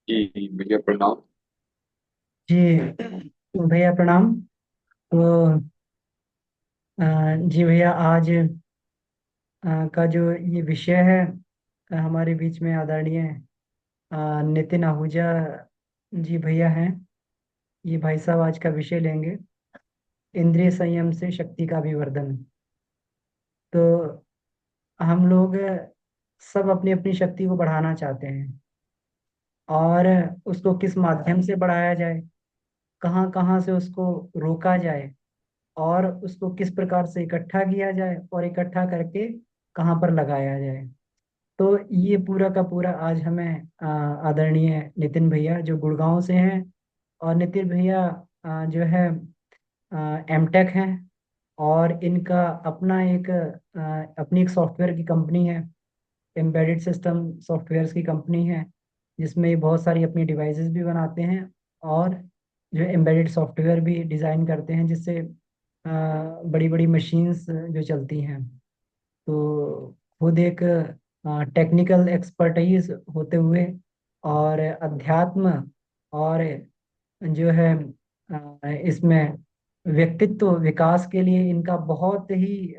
जी भैया प्रणाम। जी भैया प्रणाम। तो जी भैया आज का जो ये विषय है, हमारे बीच में आदरणीय नितिन आहूजा जी भैया हैं। ये भाई साहब आज का विषय लेंगे, इंद्रिय संयम से शक्ति का अभिवर्धन। तो हम लोग सब अपनी अपनी शक्ति को बढ़ाना चाहते हैं, और उसको किस माध्यम से बढ़ाया जाए, कहाँ कहाँ से उसको रोका जाए, और उसको किस प्रकार से इकट्ठा किया जाए, और इकट्ठा करके कहाँ पर लगाया जाए। तो ये पूरा का पूरा आज हमें आदरणीय नितिन भैया जो गुड़गांव से हैं, और नितिन भैया जो है एमटेक हैं, और इनका अपना एक अपनी एक सॉफ्टवेयर की कंपनी है, एम्बेडेड सिस्टम सॉफ्टवेयर्स की कंपनी है, जिसमें ये बहुत सारी अपनी डिवाइसेस भी बनाते हैं, और जो एम्बेडेड सॉफ्टवेयर भी डिज़ाइन करते हैं, जिससे बड़ी बड़ी मशीन्स जो चलती हैं। तो खुद एक टेक्निकल एक्सपर्टीज होते हुए, और अध्यात्म, और जो है इसमें व्यक्तित्व विकास के लिए इनका बहुत ही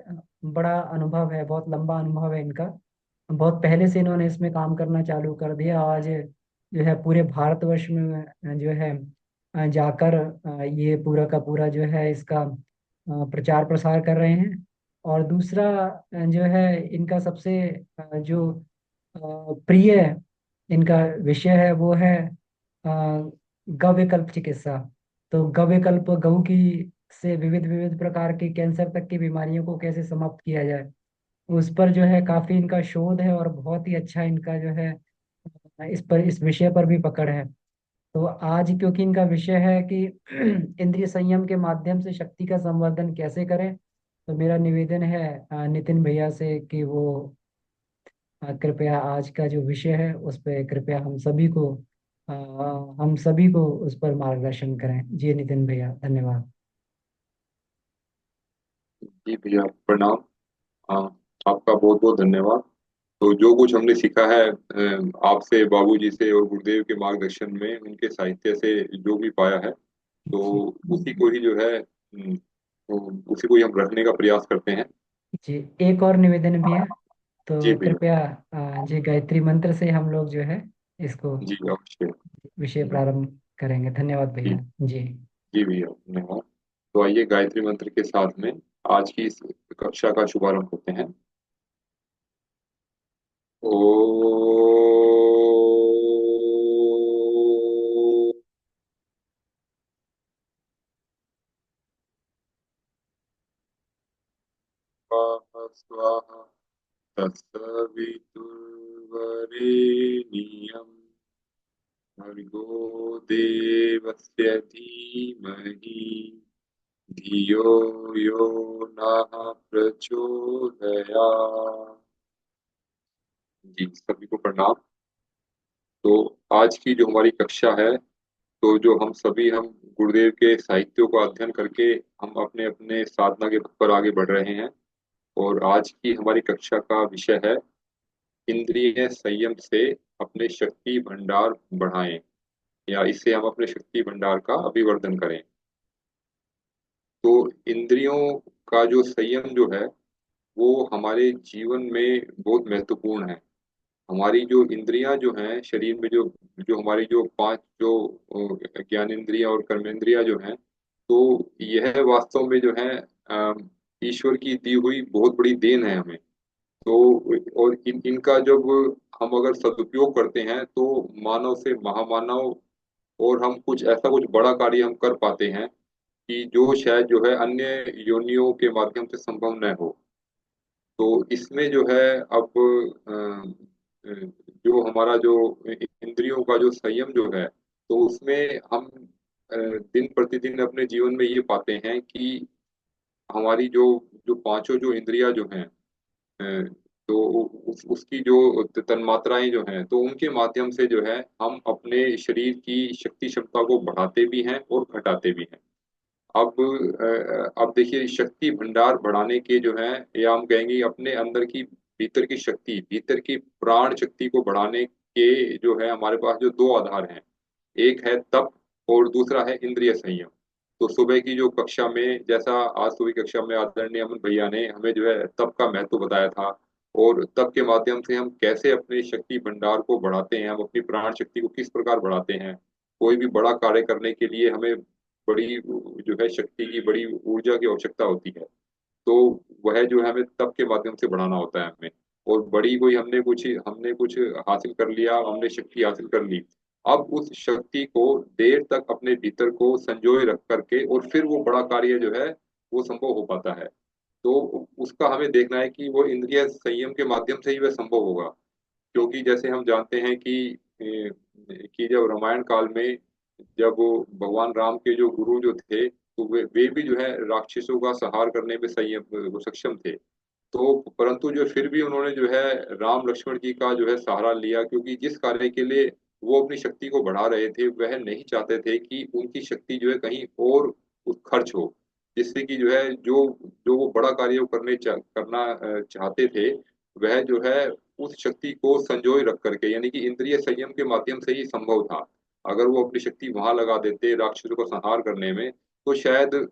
बड़ा अनुभव है, बहुत लंबा अनुभव है इनका। बहुत पहले से इन्होंने इसमें काम करना चालू कर दिया। आज जो है पूरे भारतवर्ष में जो है जाकर ये पूरा का पूरा जो है इसका प्रचार प्रसार कर रहे हैं। और दूसरा जो है इनका सबसे जो प्रिय इनका विषय है, वो है गव्यकल्प चिकित्सा। तो गव्यकल्प गऊ की से विविध विविध प्रकार के कैंसर तक की बीमारियों को कैसे समाप्त किया जाए, उस पर जो है काफी इनका शोध है, और बहुत ही अच्छा इनका जो है इस विषय पर भी पकड़ है। तो आज क्योंकि इनका विषय है कि इंद्रिय संयम के माध्यम से शक्ति का संवर्धन कैसे करें, तो मेरा निवेदन है नितिन भैया से कि वो कृपया आज का जो विषय है उस पर कृपया अ, हम सभी को उस पर मार्गदर्शन करें। जी नितिन भैया, धन्यवाद। जी भैया प्रणाम। हाँ, आपका बहुत बहुत धन्यवाद। तो जो कुछ हमने सीखा है आपसे, बाबूजी से और गुरुदेव के मार्गदर्शन में उनके साहित्य से जो भी पाया है, तो जी उसी को ही जो है तो उसी को ही हम रखने का प्रयास करते हैं। जी, एक और निवेदन भी है। जी तो भैया। कृपया जी गायत्री मंत्र से हम लोग जो है इसको जी अवश्य। विषय प्रारंभ करेंगे। धन्यवाद जी। भैया जी। जी भैया धन्यवाद। तो आइए गायत्री मंत्र के साथ में आज की इस कक्षा का शुभारंभ करते हैं। ओ स्वाहा स्वाहा तत्सवितुर्वरेण्यं भर्गो देवस्य धीमहि धियो यो नः प्रचोदयात्। जी सभी को प्रणाम। तो आज की जो हमारी कक्षा है, तो जो हम गुरुदेव के साहित्यों का अध्ययन करके हम अपने अपने साधना के पथ पर आगे बढ़ रहे हैं। और आज की हमारी कक्षा का विषय है, इंद्रिय संयम से अपने शक्ति भंडार बढ़ाएं, या इससे हम अपने शक्ति भंडार का अभिवर्धन करें। तो इंद्रियों का जो संयम जो है, वो हमारे जीवन में बहुत महत्वपूर्ण है। हमारी जो इंद्रियां जो हैं शरीर में, जो जो हमारी जो पांच जो ज्ञान इंद्रियां और कर्मेंद्रियां जो हैं, तो यह वास्तव में जो है ईश्वर की दी हुई बहुत बड़ी देन है हमें। तो और इनका जब हम अगर सदुपयोग करते हैं, तो मानव से महामानव, और हम कुछ ऐसा कुछ बड़ा कार्य हम कर पाते हैं कि जो शायद जो है अन्य योनियों के माध्यम से संभव न हो। तो इसमें जो है अब जो हमारा जो इंद्रियों का जो संयम जो है, तो उसमें हम दिन प्रतिदिन अपने जीवन में ये पाते हैं कि हमारी जो जो पांचों जो इंद्रियां जो हैं, अ, तो उसकी जो तन्मात्राएं जो हैं, तो उनके माध्यम से जो है हम अपने शरीर की शक्ति क्षमता को बढ़ाते भी हैं और घटाते भी हैं। अब देखिए, शक्ति भंडार बढ़ाने के जो है, या हम कहेंगे अपने अंदर की भीतर की शक्ति, भीतर की प्राण शक्ति को बढ़ाने के जो है हमारे पास जो दो आधार हैं, एक है तप और दूसरा है इंद्रिय संयम। तो सुबह की जो कक्षा में, जैसा आज सुबह की कक्षा में आदरणीय अमन भैया ने हमें जो है तप का महत्व बताया था, और तप के माध्यम से हम कैसे अपने शक्ति भंडार को बढ़ाते हैं, हम अपनी प्राण शक्ति को किस प्रकार बढ़ाते हैं। कोई भी बड़ा कार्य करने के लिए हमें बड़ी जो है शक्ति की, बड़ी ऊर्जा की आवश्यकता होती है। तो वह जो है हमें तप के माध्यम से बढ़ाना होता है हमें। और बड़ी कोई हमने कुछ हासिल कर लिया, हमने शक्ति हासिल कर ली, अब उस शक्ति को देर तक अपने भीतर को संजोए रख करके और फिर वो बड़ा कार्य जो है वो संभव हो पाता है। तो उसका हमें देखना है कि वो इंद्रिय संयम के माध्यम से ही वह संभव होगा। क्योंकि जैसे हम जानते हैं कि जब रामायण काल में, जब भगवान राम के जो गुरु जो थे, तो वे भी जो है राक्षसों का संहार करने में संयम वो सक्षम थे। तो परंतु जो फिर भी उन्होंने जो है राम लक्ष्मण जी का जो है सहारा लिया, क्योंकि जिस कार्य के लिए वो अपनी शक्ति को बढ़ा रहे थे, वह नहीं चाहते थे कि उनकी शक्ति जो है कहीं और खर्च हो, जिससे कि जो है जो जो वो बड़ा कार्य वो करना चाहते थे, वह जो है उस शक्ति को संजोए रख करके, यानी कि इंद्रिय संयम के माध्यम से ही संभव था। अगर वो अपनी शक्ति वहां लगा देते राक्षसों को संहार करने में, तो शायद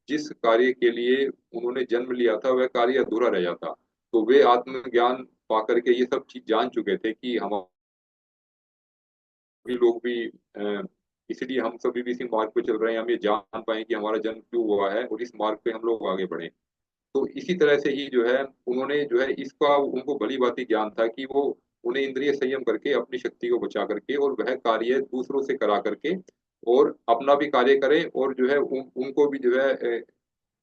जिस कार्य के लिए उन्होंने जन्म लिया था वह कार्य अधूरा रह जाता। तो वे आत्मज्ञान पा करके ये सब चीज जान चुके थे कि हम भी लोग भी इसलिए हम सभी भी इसी मार्ग पे चल रहे हैं, हम ये जान पाए कि हमारा जन्म क्यों हुआ है और इस मार्ग पे हम लोग आगे बढ़े। तो इसी तरह से ही जो है उन्होंने जो है इसका उनको भली भांति ज्ञान था कि वो उन्हें इंद्रिय संयम करके अपनी शक्ति को बचा करके और वह कार्य दूसरों से करा करके और अपना भी कार्य करें, और जो है उनको भी जो है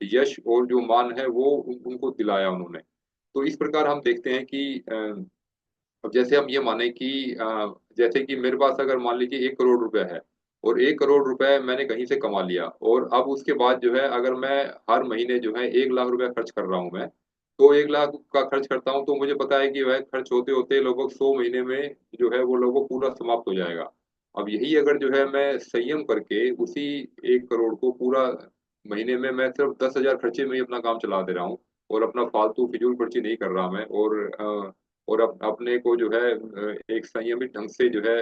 यश और जो मान है वो उनको दिलाया उन्होंने। तो इस प्रकार हम देखते हैं कि अब जैसे हम ये माने कि जैसे कि मेरे पास अगर मान लीजिए 1 करोड़ रुपए है, और 1 करोड़ रुपए मैंने कहीं से कमा लिया, और अब उसके बाद जो है अगर मैं हर महीने जो है 1 लाख रुपए खर्च कर रहा हूँ मैं, तो 1 लाख का खर्च करता हूँ तो मुझे पता है कि वह खर्च होते होते लगभग 100 महीने में जो है वो लगभग पूरा समाप्त हो जाएगा। अब यही अगर जो है मैं संयम करके उसी 1 करोड़ को पूरा महीने में मैं सिर्फ 10,000 खर्चे में ही अपना काम चला दे रहा हूँ, और अपना फालतू फिजूल खर्ची नहीं कर रहा मैं, और अपने को जो है एक संयमित ढंग से जो है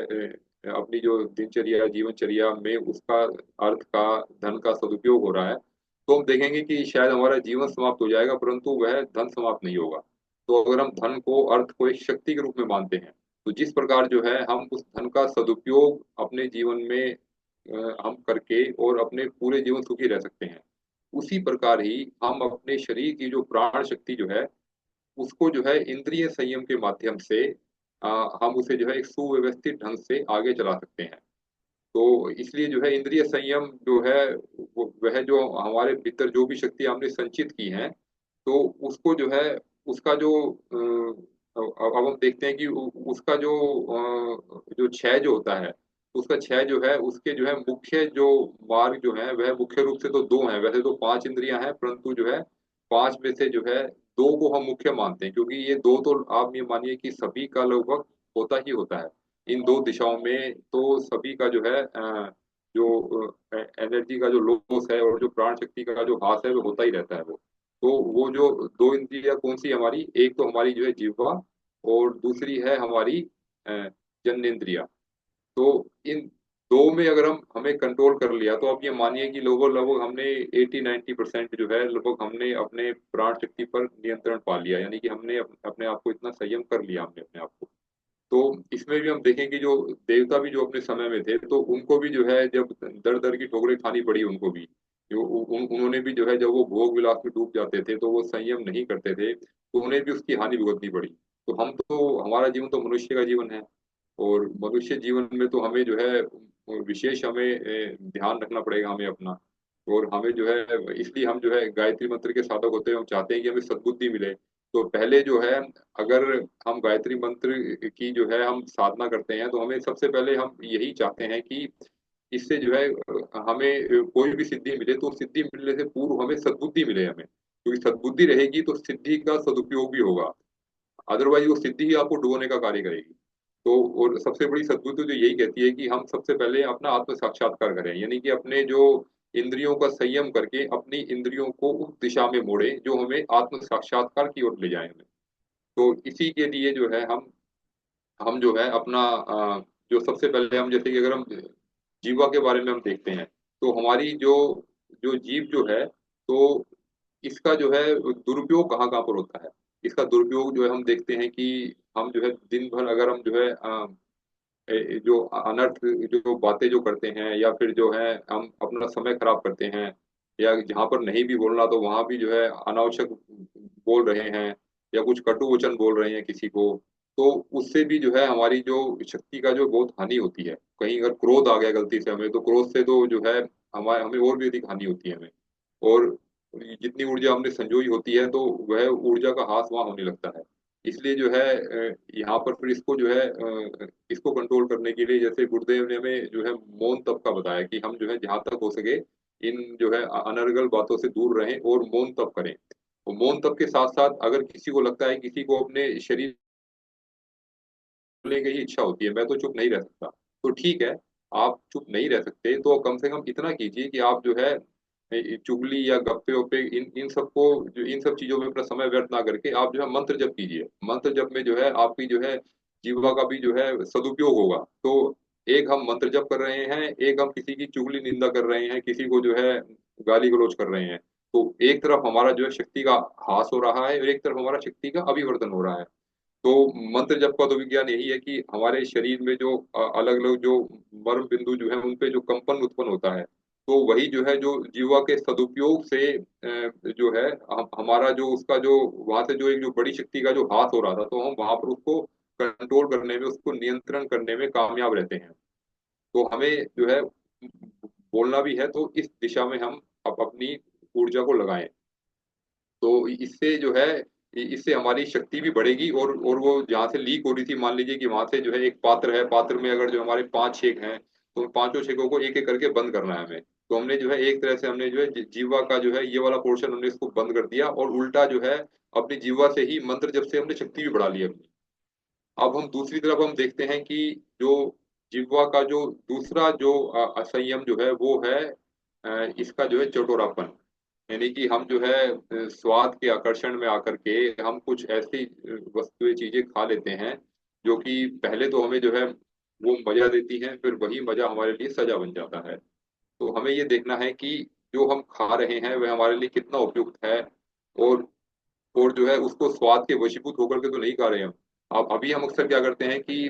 अपनी जो दिनचर्या जीवनचर्या में उसका अर्थ का, धन का सदुपयोग हो रहा है, तो हम देखेंगे कि शायद हमारा जीवन समाप्त हो जाएगा, परंतु वह धन समाप्त नहीं होगा। तो अगर हम धन को, अर्थ को एक शक्ति के रूप में मानते हैं, तो जिस प्रकार जो है हम उस धन का सदुपयोग अपने जीवन में हम करके और अपने पूरे जीवन सुखी रह सकते हैं, उसी प्रकार ही हम अपने शरीर की जो प्राण शक्ति जो है उसको जो है इंद्रिय संयम के माध्यम से हम उसे जो है एक सुव्यवस्थित ढंग से आगे चला सकते हैं। तो इसलिए जो है इंद्रिय संयम जो है वह जो हमारे भीतर जो भी शक्ति हमने संचित की है, तो उसको जो है उसका जो अब हम देखते हैं कि उसका जो क्षय जो होता है, उसका क्षय जो है उसके जो है मुख्य जो मार्ग जो है वह मुख्य रूप से तो दो हैं, वैसे तो पांच इंद्रियां हैं, परंतु जो है पांच में से जो है दो को हम मुख्य मानते हैं, क्योंकि ये दो तो आप ये मानिए कि सभी का लगभग होता ही होता है। इन दो दिशाओं में तो सभी का जो है जो एनर्जी का जो लॉस है और जो प्राण शक्ति का जो ह्रास है वो होता ही रहता है वो। तो वो जो दो इंद्रियां कौन सी हमारी, एक तो हमारी जो है जिह्वा, और दूसरी है हमारी अ, जननेंद्रिया। तो इन दो में अगर हम हमें कंट्रोल कर लिया, तो आप ये मानिए कि लगभग लगभग हमने 80-90% जो है लगभग हमने अपने प्राण शक्ति पर नियंत्रण पा लिया, यानी कि हमने अपने आप को इतना संयम कर लिया हमने अपने आप को। तो इसमें भी हम देखें कि जो देवता भी जो अपने समय में थे, तो उनको भी जो है जब दर दर की ठोकरें खानी पड़ी उनको भी, उन्होंने भी जो है जब वो भोग विलास में डूब जाते थे तो वो संयम नहीं करते थे, तो उन्हें भी उसकी हानि भुगतनी पड़ी। तो हम तो, हमारा जीवन तो मनुष्य का जीवन है, और मनुष्य जीवन में तो हमें जो है विशेष हमें ध्यान रखना पड़ेगा हमें अपना। और हमें जो है इसलिए हम जो है गायत्री मंत्र के साधक होते हैं, हम चाहते हैं कि हमें सद्बुद्धि मिले। तो पहले जो है अगर हम गायत्री मंत्र की जो है हम साधना करते हैं, तो हमें सबसे पहले हम यही चाहते हैं कि इससे जो है हमें कोई भी सिद्धि मिले, तो सिद्धि मिलने से पूर्व हमें सद्बुद्धि मिले हमें, क्योंकि सद्बुद्धि रहेगी तो सिद्धि का सदुपयोग भी होगा। अदरवाइज वो सिद्धि ही आपको डुबोने का कार्य करेगी। तो और सबसे बड़ी सद्बुद्धि तो यही कहती है कि हम सबसे पहले अपना आत्म साक्षात्कार करें, यानी कि अपने जो इंद्रियों का संयम करके अपनी इंद्रियों को उस दिशा में मोड़े जो हमें आत्म साक्षात्कार की ओर ले जाए हमें। तो इसी के लिए जो है हम जो है अपना जो सबसे पहले हम, जैसे कि अगर हम जीवा के बारे में हम देखते हैं, तो हमारी जो जो जीव जो है, तो इसका जो है दुरुपयोग कहाँ कहाँ पर होता है। इसका दुरुपयोग जो है हम देखते हैं कि हम जो है दिन भर अगर हम जो है जो अनर्थ जो बातें जो करते हैं, या फिर जो है हम अपना समय खराब करते हैं, या जहाँ पर नहीं भी बोलना तो वहां भी जो है अनावश्यक बोल रहे हैं, या कुछ कटु वचन बोल रहे हैं किसी को, तो उससे भी जो है हमारी जो शक्ति का जो बहुत हानि होती है। कहीं अगर क्रोध आ गया गलती से हमें, तो क्रोध से तो जो है हमारे हमें और भी अधिक हानि होती है हमें। और जितनी ऊर्जा हमने संजोई होती है, तो वह ऊर्जा का ह्रास वहां होने लगता है। इसलिए जो है यहाँ पर फिर इसको जो है इसको कंट्रोल करने के लिए, जैसे गुरुदेव ने हमें जो है मौन तप का बताया कि हम जो है जहां तक हो सके इन जो है अनर्गल बातों से दूर रहें और मौन तप करें। और मौन तप के साथ साथ अगर किसी को लगता है, किसी को अपने शरीर बोलने की ही इच्छा होती है, मैं तो चुप नहीं रह सकता, तो ठीक है, आप चुप नहीं रह सकते तो कम से कम इतना कीजिए कि आप जो है चुगली या गप्पे वप्पे इन इन सबको, जो इन सब चीजों में अपना समय व्यर्थ ना करके आप जो है मंत्र जप कीजिए। मंत्र जप में जो है आपकी जो है जीवा का भी जो है सदुपयोग होगा। तो एक हम मंत्र जप कर रहे हैं, एक हम किसी की चुगली निंदा कर रहे हैं, किसी को जो है गाली गलौज कर रहे हैं। तो एक तरफ हमारा जो है शक्ति का ह्रास हो रहा है, और एक तरफ हमारा शक्ति का अभिवर्धन हो रहा है। तो मंत्र जप का तो विज्ञान यही है कि हमारे शरीर में जो अलग अलग जो मर्म बिंदु जो है उन पे जो कंपन उत्पन्न होता है, तो वही जो है जो जीवा के सदुपयोग से जो है हमारा जो उसका जो वहां से जो एक जो बड़ी शक्ति का जो हाथ हो रहा था, तो हम वहां पर उसको कंट्रोल करने में, उसको नियंत्रण करने में कामयाब रहते हैं। तो हमें जो है बोलना भी है, तो इस दिशा में हम अपनी ऊर्जा को लगाएं। तो इससे जो है इससे हमारी शक्ति भी बढ़ेगी। और वो जहाँ से लीक हो रही थी, मान लीजिए कि वहां से जो है एक पात्र है, पात्र में अगर जो हमारे 5 छेद हैं, तो उन पांचों छेदों को एक एक करके बंद करना है हमें। तो हमने जो है एक तरह से हमने जो है जीवा का जो है ये वाला पोर्शन हमने इसको बंद कर दिया, और उल्टा जो है अपनी जीवा से ही मंत्र जब से हमने शक्ति भी बढ़ा ली अपनी। अब हम दूसरी तरफ हम देखते हैं कि जो जिह्वा का जो दूसरा जो असंयम जो है वो है इसका जो है चटोरापन। यानी कि हम जो है स्वाद के आकर्षण में आकर के हम कुछ ऐसी वस्तुएं चीजें खा लेते हैं, जो कि पहले तो हमें जो है वो मजा देती हैं, फिर वही मजा हमारे लिए सजा बन जाता है। तो हमें ये देखना है कि जो हम खा रहे हैं वह हमारे लिए कितना उपयुक्त है। और और जो है उसको स्वाद के वशीभूत होकर के तो नहीं खा रहे हैं हम। अब अभी हम अक्सर क्या करते हैं कि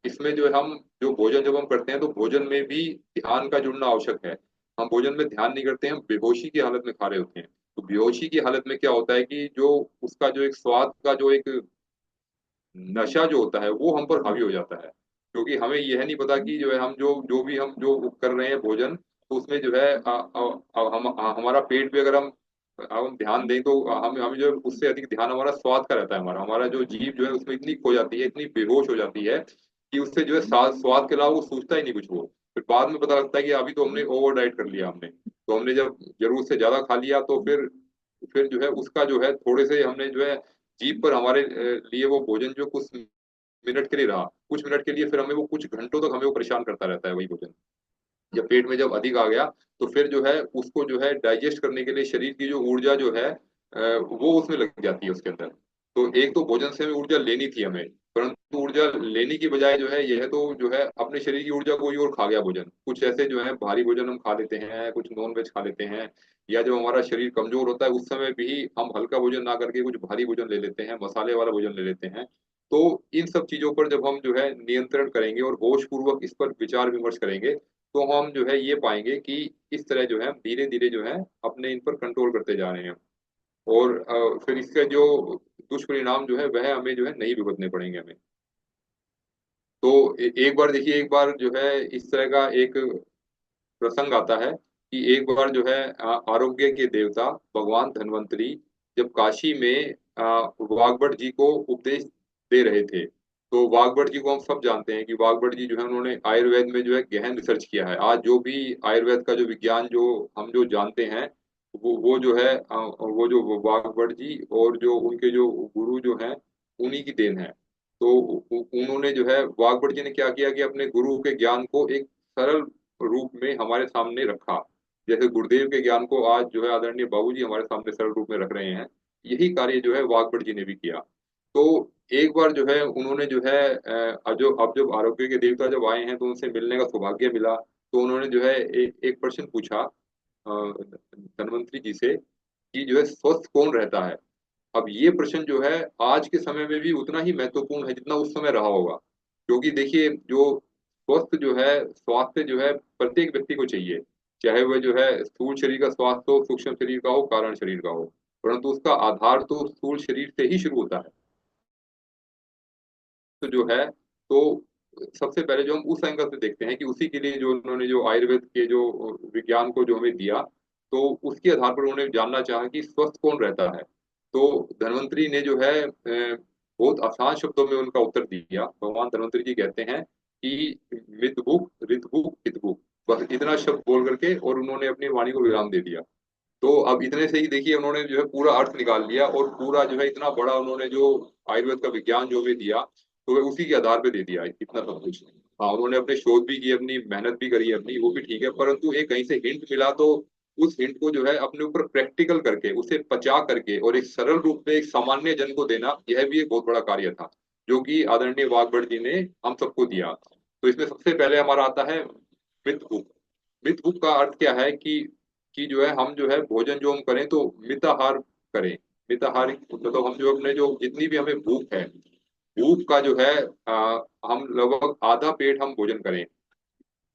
इसमें जो है हम जो भोजन जब हम करते हैं, तो भोजन में भी ध्यान का जुड़ना आवश्यक है। हम भोजन में ध्यान नहीं करते हैं, हम बेहोशी की हालत में खा रहे होते हैं। तो बेहोशी की हालत में क्या होता है कि जो उसका जो एक स्वाद का जो एक नशा जो होता है वो हम पर हावी हो जाता है। क्योंकि हमें यह नहीं पता कि जो है हम जो जो भी हम जो कर रहे हैं भोजन, तो उसमें जो है हमारा पेट भी अगर हम ध्यान दें, तो हम जो है उससे अधिक ध्यान हमारा स्वाद का रहता है। हमारा हमारा जो जीभ जो है उसमें इतनी खो जाती है, इतनी बेहोश हो जाती है कि उससे जो है स्वाद के अलावा वो सूझता ही नहीं कुछ। वो फिर बाद में पता लगता है कि अभी तो हमने ओवर डाइट कर लिया हमने। तो हमने जब जरूरत से ज्यादा खा लिया, तो फिर जो है उसका जो है थोड़े से हमने जो है जीभ पर हमारे लिए वो भोजन जो कुछ मिनट के लिए रहा, कुछ मिनट के लिए, फिर हमें वो कुछ घंटों तक हमें वो परेशान करता रहता है वही भोजन। जब पेट में जब अधिक आ गया, तो फिर जो है उसको जो है डाइजेस्ट करने के लिए शरीर की जो ऊर्जा जो है वो उसमें लग जाती है उसके अंदर। तो एक तो भोजन से हमें ऊर्जा लेनी थी हमें, परंतु ऊर्जा लेने की बजाय जो है यह तो जो है अपने शरीर की ऊर्जा को ही और खा गया भोजन। कुछ ऐसे जो है भारी भोजन हम खा लेते हैं, कुछ नॉन वेज खा लेते हैं, या जब हमारा शरीर कमजोर होता है उस समय भी हम हल्का भोजन ना करके कुछ भारी भोजन ले लेते हैं, मसाले वाला भोजन ले लेते हैं। तो इन सब चीजों पर जब हम जो है नियंत्रण करेंगे और होश पूर्वक इस पर विचार विमर्श करेंगे, तो हम जो है ये पाएंगे कि इस तरह जो है धीरे धीरे जो है अपने इन पर कंट्रोल करते जा रहे हैं। और फिर इसका जो दुष्परिणाम जो है वह हमें जो है नहीं भुगतने पड़ेंगे हमें। तो एक बार देखिए, एक बार जो है इस तरह का एक प्रसंग आता है कि एक बार जो है आरोग्य के देवता भगवान धन्वंतरी जब काशी में वागभट जी को उपदेश दे रहे थे। तो वागभट जी को हम सब जानते हैं कि वागभट जी जो है उन्होंने आयुर्वेद में जो है गहन रिसर्च किया है। आज जो भी आयुर्वेद का जो विज्ञान जो हम जो जानते हैं, वो जो है वो जो वागभट जी और जो उनके जो गुरु जो हैं, उन्हीं की देन है। तो उन्होंने जो है वागभट जी ने क्या किया कि अपने गुरु के ज्ञान को एक सरल रूप में हमारे सामने रखा। जैसे गुरुदेव के ज्ञान को आज जो है आदरणीय बाबूजी हमारे सामने सरल रूप में रख रहे हैं, यही कार्य जो है वागभट जी ने भी किया। तो एक बार जो है उन्होंने जो है अब जब आरोग्य के देवता जब आए हैं तो उनसे मिलने का सौभाग्य मिला, तो उन्होंने जो है एक प्रश्न पूछा धन्वंतरी जी से कि जो है स्वस्थ कौन रहता है। अब ये प्रश्न जो है आज के समय में भी उतना ही महत्वपूर्ण है जितना उस समय रहा होगा, क्योंकि देखिए जो स्वस्थ जो है स्वास्थ्य जो है प्रत्येक व्यक्ति को चाहिए, चाहे वह जो है स्थूल शरीर का स्वास्थ्य हो, सूक्ष्म शरीर का हो, कारण शरीर का हो, परंतु उसका आधार तो स्थूल शरीर से ही शुरू होता है। तो जो है तो सबसे पहले जो हम उस एंगल से देखते हैं कि उसी के लिए जो उन्होंने जो आयुर्वेद के जो विज्ञान को जो हमें दिया, तो उसके आधार पर उन्होंने जानना चाहा कि स्वस्थ कौन रहता है। तो धन्वंतरी ने जो है बहुत आसान शब्दों में उनका उत्तर दिया। भगवान धन्वंतरी जी कहते हैं कि मितभुक ऋतभुक हितभुक, बस इतना शब्द बोल करके और उन्होंने अपनी वाणी को विराम दे दिया। तो अब इतने से ही देखिए उन्होंने जो है पूरा अर्थ निकाल लिया, और पूरा जो है इतना बड़ा उन्होंने जो आयुर्वेद का विज्ञान जो भी दिया, तो वह उसी के आधार पे दे दिया है इतना सब कुछ। हाँ, उन्होंने अपने शोध भी किए, अपनी मेहनत भी करी है अपनी, वो भी ठीक है, परंतु एक कहीं से हिंट मिला तो उस हिंट को जो है अपने ऊपर प्रैक्टिकल करके उसे पचा करके और एक सरल रूप में एक सामान्य जन को देना, यह भी एक बहुत बड़ा कार्य था जो कि आदरणीय वाघभट जी ने हम सबको दिया। तो इसमें सबसे पहले हमारा आता है मिथ बुक। मिथ बुक का अर्थ क्या है कि जो है हम जो है भोजन जो हम करें तो मिताहार करें। मिताहार मतलब हम जो अपने जो जितनी भी हमें भूख है, भूख का जो है हम लगभग आधा पेट हम भोजन करें।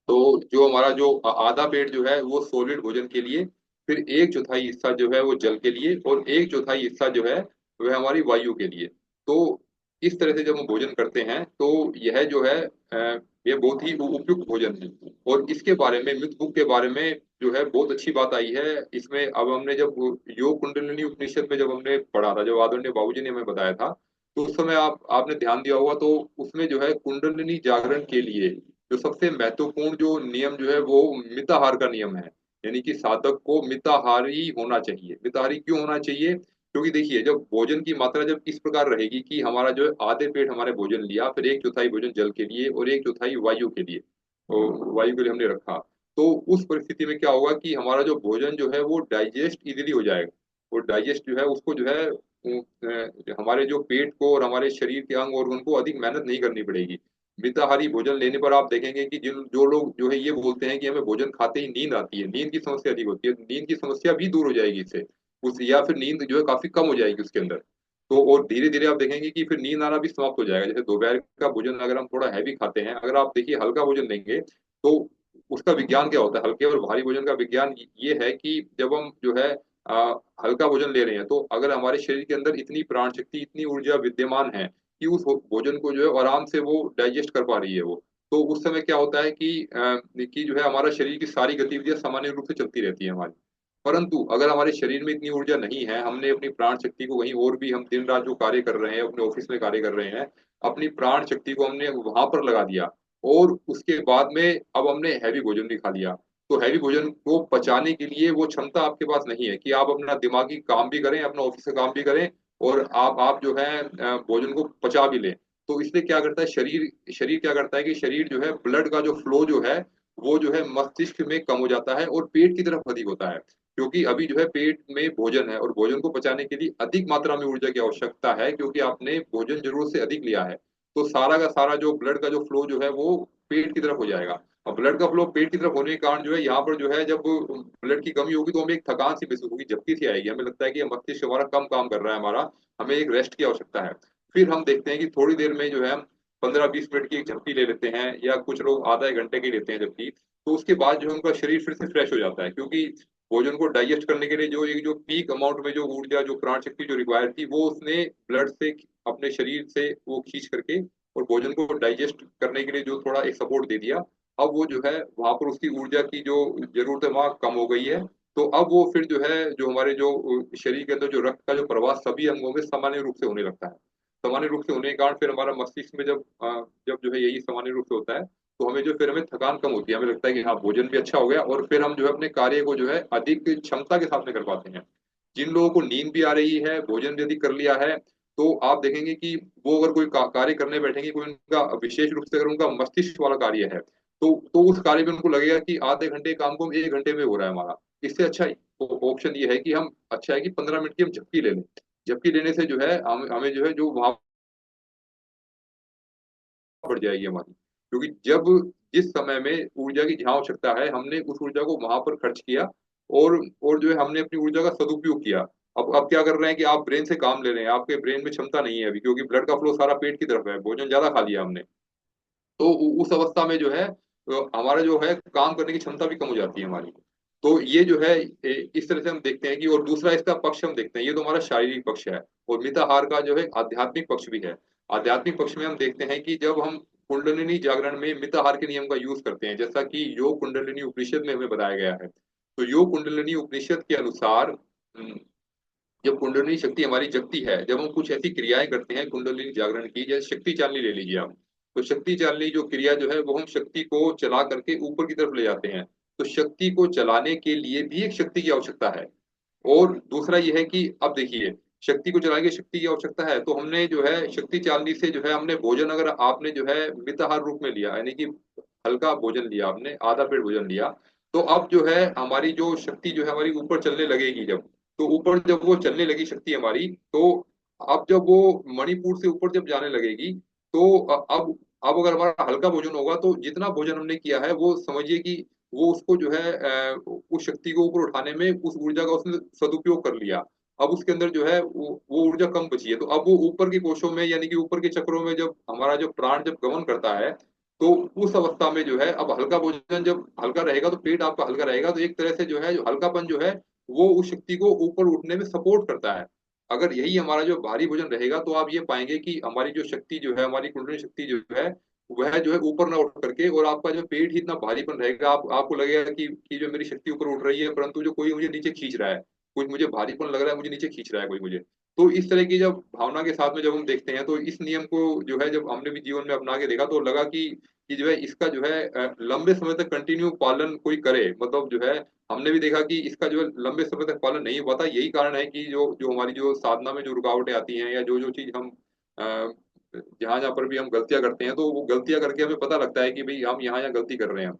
तो जो हमारा जो आधा पेट जो है वो सॉलिड भोजन के लिए, फिर एक चौथाई हिस्सा जो है वो जल के लिए, और एक चौथाई हिस्सा जो है वह हमारी वायु के लिए। तो इस तरह से जब हम भोजन करते हैं तो यह जो है ये बहुत ही उपयुक्त भोजन है। और इसके बारे में मिथ बुक के बारे में जो है बहुत अच्छी बात आई है इसमें। अब हमने जब योग कुंडलिनी उपनिषद में जब हमने पढ़ा था, जब आदरणीय बाबूजी ने हमें बताया था, तो उस समय आपने ध्यान दिया होगा तो उसमें जो है कुंडलिनी जागरण के लिए जो सबसे महत्वपूर्ण जो नियम जो है वो मिताहार का नियम है। यानी कि साधक को मिताहारी होना चाहिए। मिताहारी क्यों होना चाहिए? क्योंकि देखिए जब भोजन की मात्रा जब इस प्रकार रहेगी कि हमारा जो है आधे पेट हमारे भोजन लिया, फिर एक चौथाई भोजन जल के लिए और एक चौथाई वायु के लिए, तो वायु के लिए हमने रखा, तो उस परिस्थिति में क्या होगा कि हमारा जो भोजन जो है वो डाइजेस्ट इजीली हो जाएगा। और डाइजेस्ट जो है उसको जो है हमारे जो पेट को और हमारे शरीर के अंग और उनको अधिक मेहनत नहीं करनी पड़ेगी। मिताहारी भोजन लेने पर आप देखेंगे कि जिन जो लोग जो है ये बोलते हैं कि हमें भोजन खाते ही नींद आती है, नींद की समस्या अधिक होती है, नींद की समस्या भी दूर हो जाएगी इससे, उस या फिर नींद जो है काफी कम हो जाएगी उसके अंदर। तो और धीरे धीरे आप देखेंगे कि फिर नींद आना भी समाप्त हो जाएगा। जैसे दोपहर का भोजन अगर हम थोड़ा हैवी खाते हैं, अगर आप देखिए हल्का भोजन लेंगे तो उसका विज्ञान क्या होता है, हल्के और भारी भोजन का विज्ञान ये है कि जब हम जो है हल्का भोजन ले रहे हैं तो अगर हमारे शरीर के अंदर इतनी प्राण शक्ति इतनी ऊर्जा विद्यमान है कि उस भोजन को जो है आराम से वो डाइजेस्ट कर पा रही है वो, तो उस समय क्या होता है कि जो है हमारा शरीर की सारी गतिविधियां सामान्य रूप से चलती रहती है हमारी। परंतु अगर हमारे शरीर में इतनी ऊर्जा नहीं है, हमने अपनी प्राण शक्ति को कहीं और भी, हम दिन रात जो कार्य कर रहे हैं अपने ऑफिस में कार्य कर रहे हैं, अपनी प्राण शक्ति को हमने वहां पर लगा दिया, और उसके बाद में अब हमने हैवी भोजन भी खा लिया, तो हैवी भोजन को पचाने के लिए वो क्षमता आपके पास नहीं है कि आप अपना दिमागी काम भी करें, अपना ऑफिस का काम भी करें, और आप जो है भोजन को पचा भी लें। तो इसलिए क्या करता है शरीर शरीर क्या करता है कि शरीर जो है ब्लड का जो फ्लो जो है वो जो है मस्तिष्क में कम हो जाता है और पेट की तरफ अधिक होता है, क्योंकि अभी जो है पेट में भोजन है और भोजन को पचाने के लिए अधिक मात्रा में ऊर्जा की आवश्यकता है, क्योंकि आपने भोजन जरूरत से अधिक लिया है। तो सारा का सारा जो ब्लड का जो फ्लो जो है वो पेट की तरफ हो जाएगा। और ब्लड का फ्लो पेट की तरफ होने के कारण जो है यहाँ पर जो है जब ब्लड की कमी होगी तो हमें एक थकान सी महसूस होगी, झपकी सी आएगी, हमें लगता है कि मस्तिष्क हमारा कम काम कर रहा है, हमारा हमें एक रेस्ट की आवश्यकता है। फिर हम देखते हैं कि थोड़ी देर में जो है हम 15-20 मिनट की एक झपकी ले लेते हैं, या कुछ लोग आधा एक घंटे की लेते हैं झपकी, तो उसके बाद जो है उनका शरीर फिर से फ्रेश हो जाता है, क्योंकि भोजन को डाइजेस्ट करने के लिए जो एक जो पीक अमाउंट में जो ऊर्जा जो प्राण शक्ति जो रिक्वायर थी वो उसने ब्लड से अपने शरीर से वो खींच करके और भोजन को डाइजेस्ट करने के लिए जो थोड़ा एक सपोर्ट दे दिया। अब वो जो है वहां पर उसकी ऊर्जा की जो जरूरत है वहां कम हो गई है। तो अब वो फिर जो है जो हमारे जो शरीर के अंदर जो रक्त का जो प्रवाह सभी अंगों में सामान्य रूप से होने लगता है। सामान्य रूप से होने के कारण फिर हमारा मस्तिष्क में जब जो है यही सामान्य रूप से होता है, तो हमें जो फिर हमें थकान कम होती है, हमें लगता है कि हाँ भोजन भी अच्छा हो गया, और फिर हम जो है अपने कार्य को जो है अधिक क्षमता के साथ में कर पाते हैं। जिन लोगों को नींद भी आ रही है, भोजन भी अधिक कर लिया है, तो आप देखेंगे कि वो अगर कोई कार्य करने बैठेंगे, कोई उनका विशेष रूप से अगर उनका मस्तिष्क वाला कार्य है, तो उस कार्य में उनको लगेगा कि आधे घंटे के काम को 1 घंटे में हो रहा है हमारा। इससे अच्छा ऑप्शन ये है कि हम अच्छा है कि 15 मिनट की हम झपकी ले लें। झपकी लेने से जो है हमें जो है जो वहां बढ़ जाएगी हमारी, क्योंकि जब जिस समय में ऊर्जा की जहाँ आवश्यकता है हमने उस ऊर्जा को वहां पर खर्च किया, और जो है हमने अपनी ऊर्जा का सदुपयोग किया। अब क्या कर रहे हैं कि आप ब्रेन से काम ले रहे हैं, आपके ब्रेन में क्षमता नहीं है अभी, क्योंकि ब्लड का फ्लो सारा पेट की तरफ है, भोजन ज्यादा खा लिया हमने। तो उस अवस्था में जो है हमारा जो है काम करने की क्षमता भी कम हो जाती है हमारी। तो ये जो है इस तरह से हम देखते हैं कि, और दूसरा इसका पक्ष हम देखते हैं, ये तो हमारा शारीरिक पक्ष है। और मिताहार का जो है आध्यात्मिक पक्ष भी है। आध्यात्मिक पक्ष में हम देखते हैं कि जब हम कुंडलिनी जागरण में मिताहार के नियम का यूज करते हैं, जैसा कि योग कुंडलिनी उपनिषद में हमें बताया गया है, तो योग कुंडलिनी उपनिषद के अनुसार जब कुंडलिनी शक्ति हमारी जगती है, जब हम कुछ ऐसी क्रियाएं करते हैं कुंडलिनी जागरण की, जैसे शक्ति चालनी ले लीजिए आप। तो शक्ति चालनी जो क्रिया जो है वो हम शक्ति को चला करके ऊपर की तरफ ले जाते हैं। तो शक्ति को चलाने के लिए भी एक शक्ति की आवश्यकता है। और दूसरा यह है कि अब देखिए, शक्ति को चलाने की शक्ति की आवश्यकता है, तो हमने जो है शक्ति चालनी से जो है हमने भोजन, अगर आपने जो है मिताहार रूप में लिया, यानी कि हल्का भोजन लिया, आपने आधा पेट भोजन लिया, तो अब जो है हमारी जो शक्ति जो है हमारी ऊपर चलने लगेगी जब, तो ऊपर जब वो चलने लगी शक्ति हमारी, तो अब जब वो मणिपुर से ऊपर जब जाने लगेगी, तो अब अगर हमारा हल्का भोजन होगा तो जितना भोजन हमने किया है वो समझिए कि वो उसको जो है उस शक्ति को ऊपर उठाने में उस ऊर्जा का उसने सदुपयोग कर लिया। अब उसके अंदर जो है वो ऊर्जा कम बची है, तो अब वो ऊपर के कोशों में, यानी कि ऊपर के चक्रों में जब हमारा जो प्राण जब गमन करता है, तो उस अवस्था में जो है अब हल्का भोजन जब हल्का रहेगा तो पेट आपका हल्का रहेगा, तो एक तरह से जो है जो हल्कापन जो है वो उस शक्ति को ऊपर उठने में सपोर्ट करता है। अगर यही हमारा जो भारी भोजन रहेगा तो आप ये पाएंगे कि हमारी जो शक्ति जो है, हमारी कुंडली शक्ति जो है वह जो है ऊपर ना उठ करके, और आपका जो पेट ही इतना भारीपन रहेगा, आपको लगेगा कि जो मेरी शक्ति ऊपर उठ रही है, परंतु जो कोई मुझे नीचे खींच रहा है, कुछ मुझे भारीपन लग रहा है, मुझे नीचे खींच रहा है कोई मुझे। तो इस तरह की जब भावना के साथ में जब हम देखते हैं, तो इस नियम को जो है जब हमने भी जीवन में अपना के देखा, तो लगा कि जो है इसका जो है लंबे समय तक कंटिन्यू पालन कोई करे, मतलब जो है हमने भी देखा कि इसका जो है लंबे समय तक पालन नहीं हुआ था। यही कारण है कि जो जो हमारी जो साधना में जो रुकावटें आती हैं, या जो जो चीज हम जहां जहां पर भी हम गलतियां करते हैं, तो वो गलतियां करके हमें पता लगता है कि भाई हम यहाँ यहाँ गलती कर रहे हैं।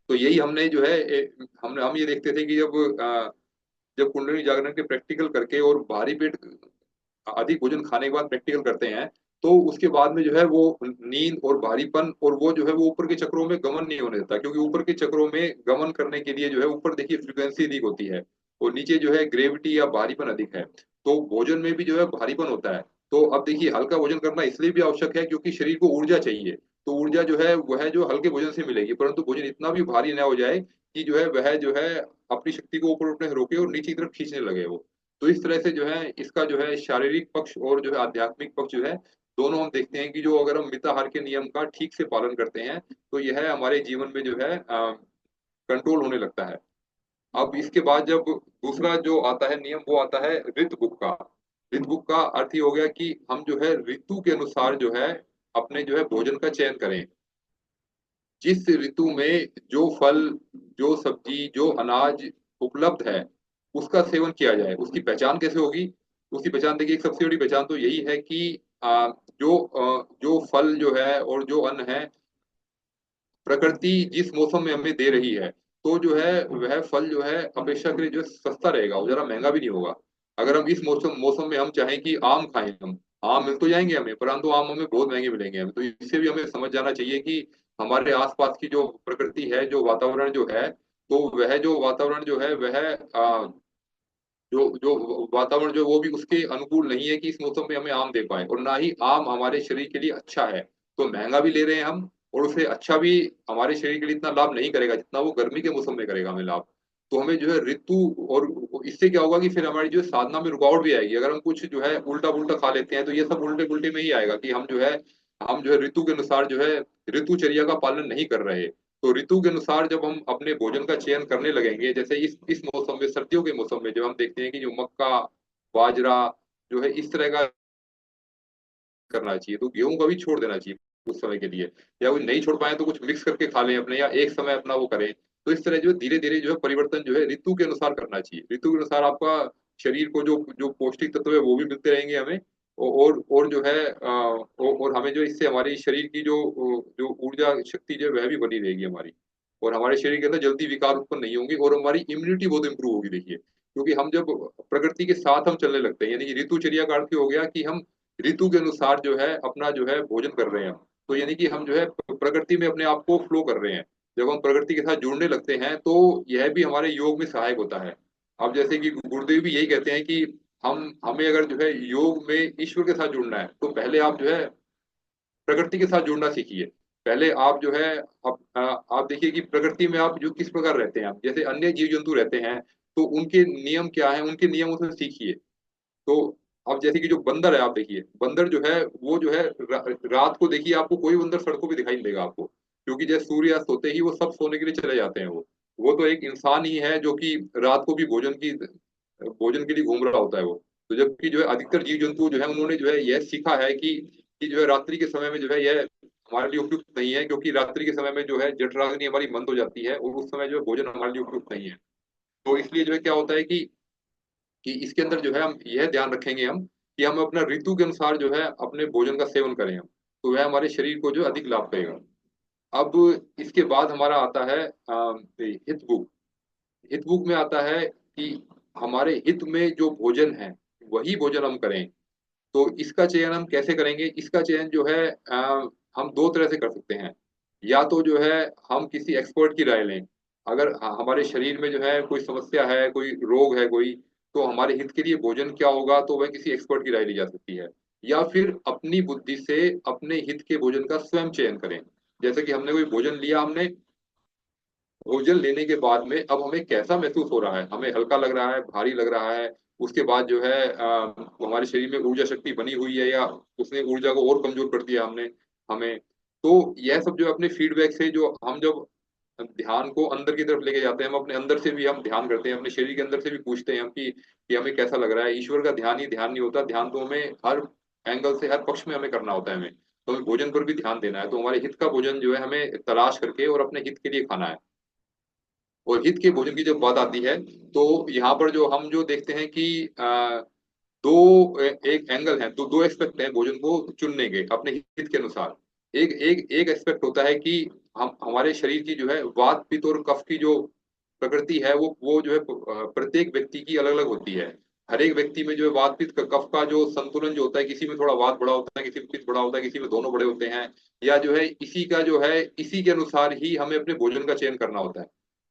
तो यही हमने जो है हम ये देखते थे कि जब कुंडली जागरण के प्रैक्टिकल करके और भारी पेट अधिक भोजन खाने के बाद प्रैक्टिकल करते हैं, तो उसके बाद में जो है वो नींद और भारीपन, और वो जो है वो ऊपर के चक्रों में गमन नहीं होने देता, क्योंकि ऊपर के चक्रों में गमन करने के लिए जो है ऊपर देखिए फ्रीक्वेंसी अधिक होती है, और नीचे जो है ग्रेविटी या भारीपन अधिक है। तो भोजन में भी जो है भारीपन होता है। तो अब देखिए हल्का भोजन करना इसलिए भी आवश्यक है क्योंकि शरीर को ऊर्जा चाहिए। तो ऊर्जा जो है वह जो हल्के भोजन से मिलेगी, परंतु भोजन इतना भी भारी ना हो जाए कि जो है वह जो है अपनी शक्ति को ऊपर उठने से रोके और नीचे की तरफ खींचने लगे वो। तो इस तरह से जो है इसका जो है शारीरिक पक्ष और जो है आध्यात्मिक पक्ष जो है, दोनों हम देखते हैं कि जो अगर हम मिताहार के नियम का ठीक से पालन करते हैं, तो यह हमारे जीवन में जो है कंट्रोल होने लगता है। अब इसके बाद जब दूसरा जो आता है नियम, वो आता है ऋतु बुक का। ऋतु बुक का अर्थ ये हो गया कि हम जो है ऋतु के अनुसार जो है अपने जो है भोजन का चयन करें। जिस ऋतु में जो फल, जो सब्जी, जो अनाज उपलब्ध है, उसका सेवन किया जाए। उसकी पहचान कैसे होगी? उसकी पहचान देखिए, एक सबसे बड़ी पहचान तो यही है कि जो फल जो है और जो अन्न है, प्रकृति जिस मौसम में हमें दे रही है, तो जो है वह फल जो है अपेक्षाकृत जो है सस्ता रहेगा, वो जरा महंगा भी नहीं होगा। अगर हम इस मौसम मौसम में हम चाहें कि आम खाएं, हम आम मिल तो जाएंगे हमें, परंतु आम हमें बहुत महंगे मिलेंगे हमें। तो इससे भी हमें समझ जाना चाहिए कि हमारे आसपास की जो प्रकृति है, जो वातावरण जो है, तो वह जो वातावरण जो है वह जो जो वातावरण जो वो भी उसके अनुकूल नहीं है कि इस मौसम में हमें आम दे पाए, और ना ही आम हमारे शरीर के लिए अच्छा है। तो महंगा भी ले रहे हैं हम, और उसे अच्छा भी हमारे शरीर के लिए इतना लाभ नहीं करेगा जितना वो गर्मी के मौसम में करेगा हमें लाभ। तो हमें जो है ऋतु, और इससे क्या होगा कि फिर हमारी जो साधना में रुकावट भी आएगी। अगर हम कुछ जो है उल्टा पुल्टा खा लेते हैं, तो ये सब उल्टे पुल्टे में ही आएगा कि हम जो है ऋतु के अनुसार जो है ऋतुचर्या का पालन नहीं कर रहे। तो ऋतु के अनुसार जब हम अपने भोजन का चयन करने लगेंगे, जैसे इस मौसम में, सर्दियों के मौसम में जब हम देखते हैं कि जो मक्का, बाजरा जो है इस तरह का करना चाहिए, तो गेहूं का भी छोड़ देना चाहिए कुछ समय के लिए, या वो नहीं छोड़ पाए तो कुछ मिक्स करके खा लें अपने, या एक समय अपना वो करें। तो इस तरह जो धीरे धीरे जो है परिवर्तन जो है ऋतु के अनुसार करना चाहिए। ऋतु के अनुसार आपका शरीर को जो जो पौष्टिक तत्व है वो भी मिलते रहेंगे हमें, और जो है और हमें जो इससे हमारी शरीर की जो जो ऊर्जा शक्ति जो है वह भी बनी रहेगी हमारी, और हमारे शरीर के अंदर जल्दी विकार उत्पन्न नहीं होंगे, और हमारी इम्यूनिटी बहुत इंप्रूव होगी देखिए। क्योंकि हम जब प्रकृति के साथ हम चलने लगते हैं, यानी कि ऋतुचर्या का अर्थ हो गया कि हम ऋतु के अनुसार जो है अपना जो है भोजन कर रहे हैं। तो यानी कि हम जो है प्रकृति में अपने आप को फ्लो कर रहे हैं। जब हम प्रकृति के साथ जुड़ने लगते हैं तो यह भी हमारे योग में सहायक होता है। अब जैसे कि गुरुदेव भी यही कहते हैं कि हम हमें अगर जो है योग में ईश्वर के साथ जुड़ना है तो पहले आप जो है प्रकृति के साथ जुड़ना सीखिए। पहले आप जो है आप देखिए कि प्रकृति में आप जो किस प्रकार रहते हैं, आप जैसे अन्य जीव जंतु रहते हैं तो उनके नियम क्या है, उनके नियमों से सीखिए। तो अब जैसे कि जो बंदर है, आप देखिए बंदर जो है वो जो है रात को देखिए आपको कोई बंदर सड़कों पे दिखाई नहीं देगा आपको, क्योंकि जैसे सूर्यास्त होते ही वो सब सोने के लिए चले जाते हैं। वो तो एक इंसान ही है जो कि रात को भी भोजन के लिए घूम रहा होता है वो। तो जबकि जो है अधिकतर जीव जंतु जो है उन्होंने जो है यह सीखा है कि जो है रात्रि के समय में जो है यह हमारे लिए उपयुक्त नहीं है, क्योंकि रात्रि के समय में जो है जठराग्नि हमारी मंद हो जाती है और उस समय जो है भोजन हमारे लिए उपयुक्त नहीं है। तो इसलिए जो है क्या होता है कि इसके अंदर जो है हम यह ध्यान रखेंगे हम कि हम अपना ऋतु के अनुसार जो है अपने भोजन का सेवन करें हम, तो वह हमारे शरीर को जो अधिक लाभ करेगा। अब इसके बाद हमारा आता है हित बुक। हित बुक में आता है कि हमारे हित में जो भोजन है वही भोजन हम करें। तो इसका चयन हम कैसे करेंगे? इसका चयन जो है हम दो तरह से कर सकते हैं। या तो जो है हम किसी एक्सपर्ट की राय लें। अगर हमारे शरीर में जो है कोई समस्या है, कोई रोग है कोई, तो हमारे हित के लिए भोजन क्या होगा, तो वह किसी एक्सपर्ट की राय ली जा सकती है। या फिर अपनी बुद्धि से अपने हित के भोजन का स्वयं चयन करें। जैसे कि हमने कोई भोजन लिया, हमने भोजन लेने के बाद में अब हमें कैसा महसूस हो रहा है, हमें हल्का लग रहा है, भारी लग रहा है, उसके बाद जो है हमारे शरीर में ऊर्जा शक्ति बनी हुई है या उसने ऊर्जा को और कमजोर कर दिया हमने हमें। तो यह सब जो है अपने फीडबैक से, जो हम जब ध्यान को अंदर की तरफ लेके जाते हैं, हम अपने अंदर से भी हम ध्यान करते हैं, अपने शरीर के अंदर से भी पूछते हैं हम कि हमें कैसा लग रहा है। ईश्वर का ध्यान ही ध्यान नहीं होता, ध्यान तो हमें हर एंगल से हर पक्ष में हमें करना होता है हमें। तो हमें भोजन पर भी ध्यान देना है, तो हमारे हित का भोजन जो है हमें तलाश करके और अपने हित के लिए खाना है। और हित के भोजन की जब बात आती है तो यहाँ पर जो हम जो देखते हैं कि एक एंगल है, तो दो एक्सपेक्ट हैं भोजन को चुनने के अपने हित के अनुसार। एक एक एक एक्सपेक्ट होता है कि हम हमारे शरीर की जो है वात पित्त और कफ की जो प्रकृति है वो जो है प्रत्येक व्यक्ति की अलग अलग होती है। हर एक व्यक्ति में जो है वात पित्त कफ का जो संतुलन जो होता है, किसी में थोड़ा वात बड़ा होता है, किसी में पित्त बड़ा होता है, किसी में दोनों बड़े होते हैं। या जो है इसी का जो है इसी के अनुसार ही हमें अपने भोजन का चयन करना होता है।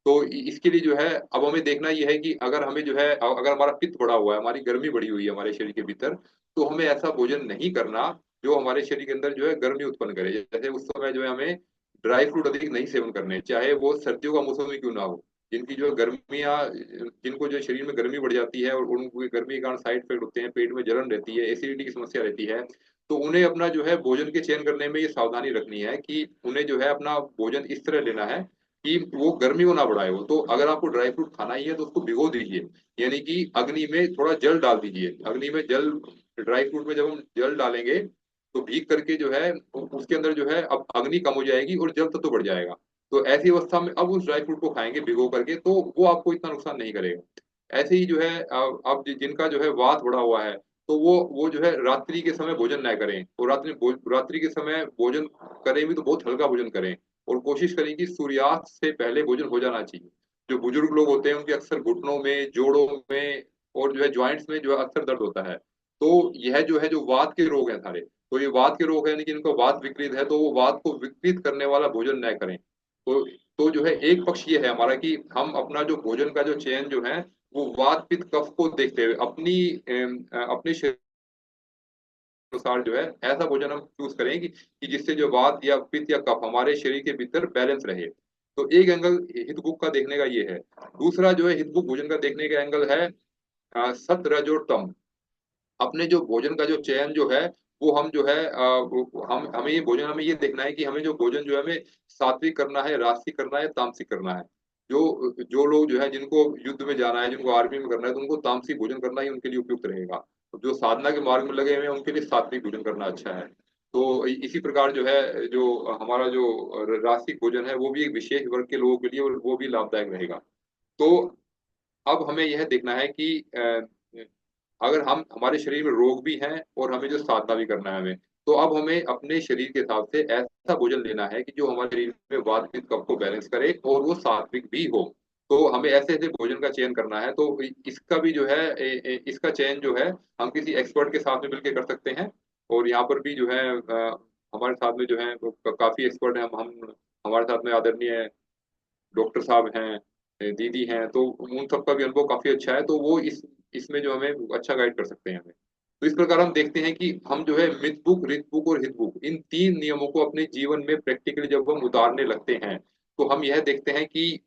तो इसके लिए जो है अब हमें देखना यह है कि अगर हमें जो है अगर हमारा पित्त बढ़ा हुआ है, हमारी गर्मी बढ़ी हुई है हमारे शरीर के भीतर, तो हमें ऐसा भोजन नहीं करना जो हमारे शरीर के अंदर जो है गर्मी उत्पन्न करे। जैसे उस समय जो है हमें ड्राई फ्रूट अधिक नहीं सेवन करने, चाहे वो सर्दियों का मौसम ही क्यों ना हो। जिनकी जो गर्मियाँ जिनको जो शरीर में गर्मी बढ़ जाती है और उनको गर्मी के कारण साइड इफेक्ट होते हैं, पेट में जलन रहती है, एसिडिटी की समस्या रहती है, तो उन्हें अपना जो है भोजन के चयन करने में ये सावधानी रखनी है कि उन्हें जो है अपना भोजन इस तरह लेना है कि वो गर्मी को ना बढ़ाए। वो तो अगर आपको ड्राई फ्रूट खाना ही है तो उसको भिगो दीजिए, यानी कि अग्नि में थोड़ा जल डाल दीजिए। अग्नि में जल, ड्राई फ्रूट में जब हम जल डालेंगे तो भीग करके जो है उसके अंदर जो है अब अग्नि कम हो जाएगी और जल तत्व तो बढ़ जाएगा। तो ऐसी अवस्था में अब उस ड्राई फ्रूट को खाएंगे भिगो करके तो वो आपको इतना नुकसान नहीं करेगा। ऐसे ही जो है अब जिनका जो है वात बढ़ा हुआ है तो वो जो है रात्रि के समय भोजन ना करें, और रात्रि के समय भोजन करें भी तो बहुत हल्का भोजन करें। और कोशिश करें कि सूर्यास्त से पहले भोजन हो जाना चाहिए। जो बुजुर्ग लोग होते हैं उनके अक्सर घुटनों में, जोड़ों में और जो है ज्वाइंट्स में जो है अक्सर दर्द होता है। तो यह जो है जो वात के रोग हैं सारे, तो ये वात के रोग है, यानी कि इनका वात विकृत है, तो वो वात को विकृत करने वाला भोजन न करें। तो जो है एक पक्ष ये है हमारा कि हम अपना जो भोजन का जो चयन जो है वो वात पित्त कफ को देखते हुए अपने शरीर अनुसार जो है ऐसा भोजन हम चूज करें कि जिससे जो वात या पित्त या कफ हमारे शरीर के भीतर बैलेंस रहे। तो एक एंगल हित बुक का देखने का ये है। दूसरा जो है हित बुक भोजन का देखने का एंगल है सत रज और तम। अपने जो भोजन का जो चयन जो है वो हम जो है हम हमें ये भोजन हमें ये देखना है कि हमें जो भोजन जो है हमें सात्विक करना है, राजसिक करना है, तामसिक करना है। जो जो लोग जो है जिनको युद्ध में जाना है, जिनको आर्मी में करना है, तो उनको तामसिक भोजन करना ही उनके लिए उपयुक्त रहेगा। तो जो साधना के मार्ग में लगे हुए हैं उनके लिए सात्विक भोजन करना अच्छा है। तो इसी प्रकार जो है जो हमारा जो राजसिक भोजन है वो भी एक विशेष वर्ग के लोगों के लिए और वो भी लाभदायक रहेगा। तो अब हमें यह देखना है कि अगर हम हमारे शरीर में रोग भी हैं और हमें जो साधना भी करना है हमें, तो अब हमें अपने शरीर के हिसाब से ऐसा भोजन लेना है कि जो हमारे शरीर में वात पित्त कफ को बैलेंस करे और वो सात्विक भी हो। तो हमें ऐसे ऐसे भोजन का चयन करना है। तो इसका भी जो है इसका चयन जो है हम किसी एक्सपर्ट के साथ में मिलकर कर सकते हैं। और यहाँ पर भी जो है हमारे साथ में जो है वो काफी एक्सपर्ट हैं। हम हमारे साथ में आदरणीय डॉक्टर साहब हैं, दीदी हैं, तो उन सबका भी अनुभव काफी अच्छा है, तो वो इसमें जो हमें अच्छा गाइड कर सकते हैं हमें। तो इस प्रकार हम देखते हैं कि हम जो है मिथ बुक, रित बुक और हित बुक, इन तीन नियमों को अपने जीवन में प्रैक्टिकली जब हम उतारने लगते हैं, तो हम यह देखते हैं कि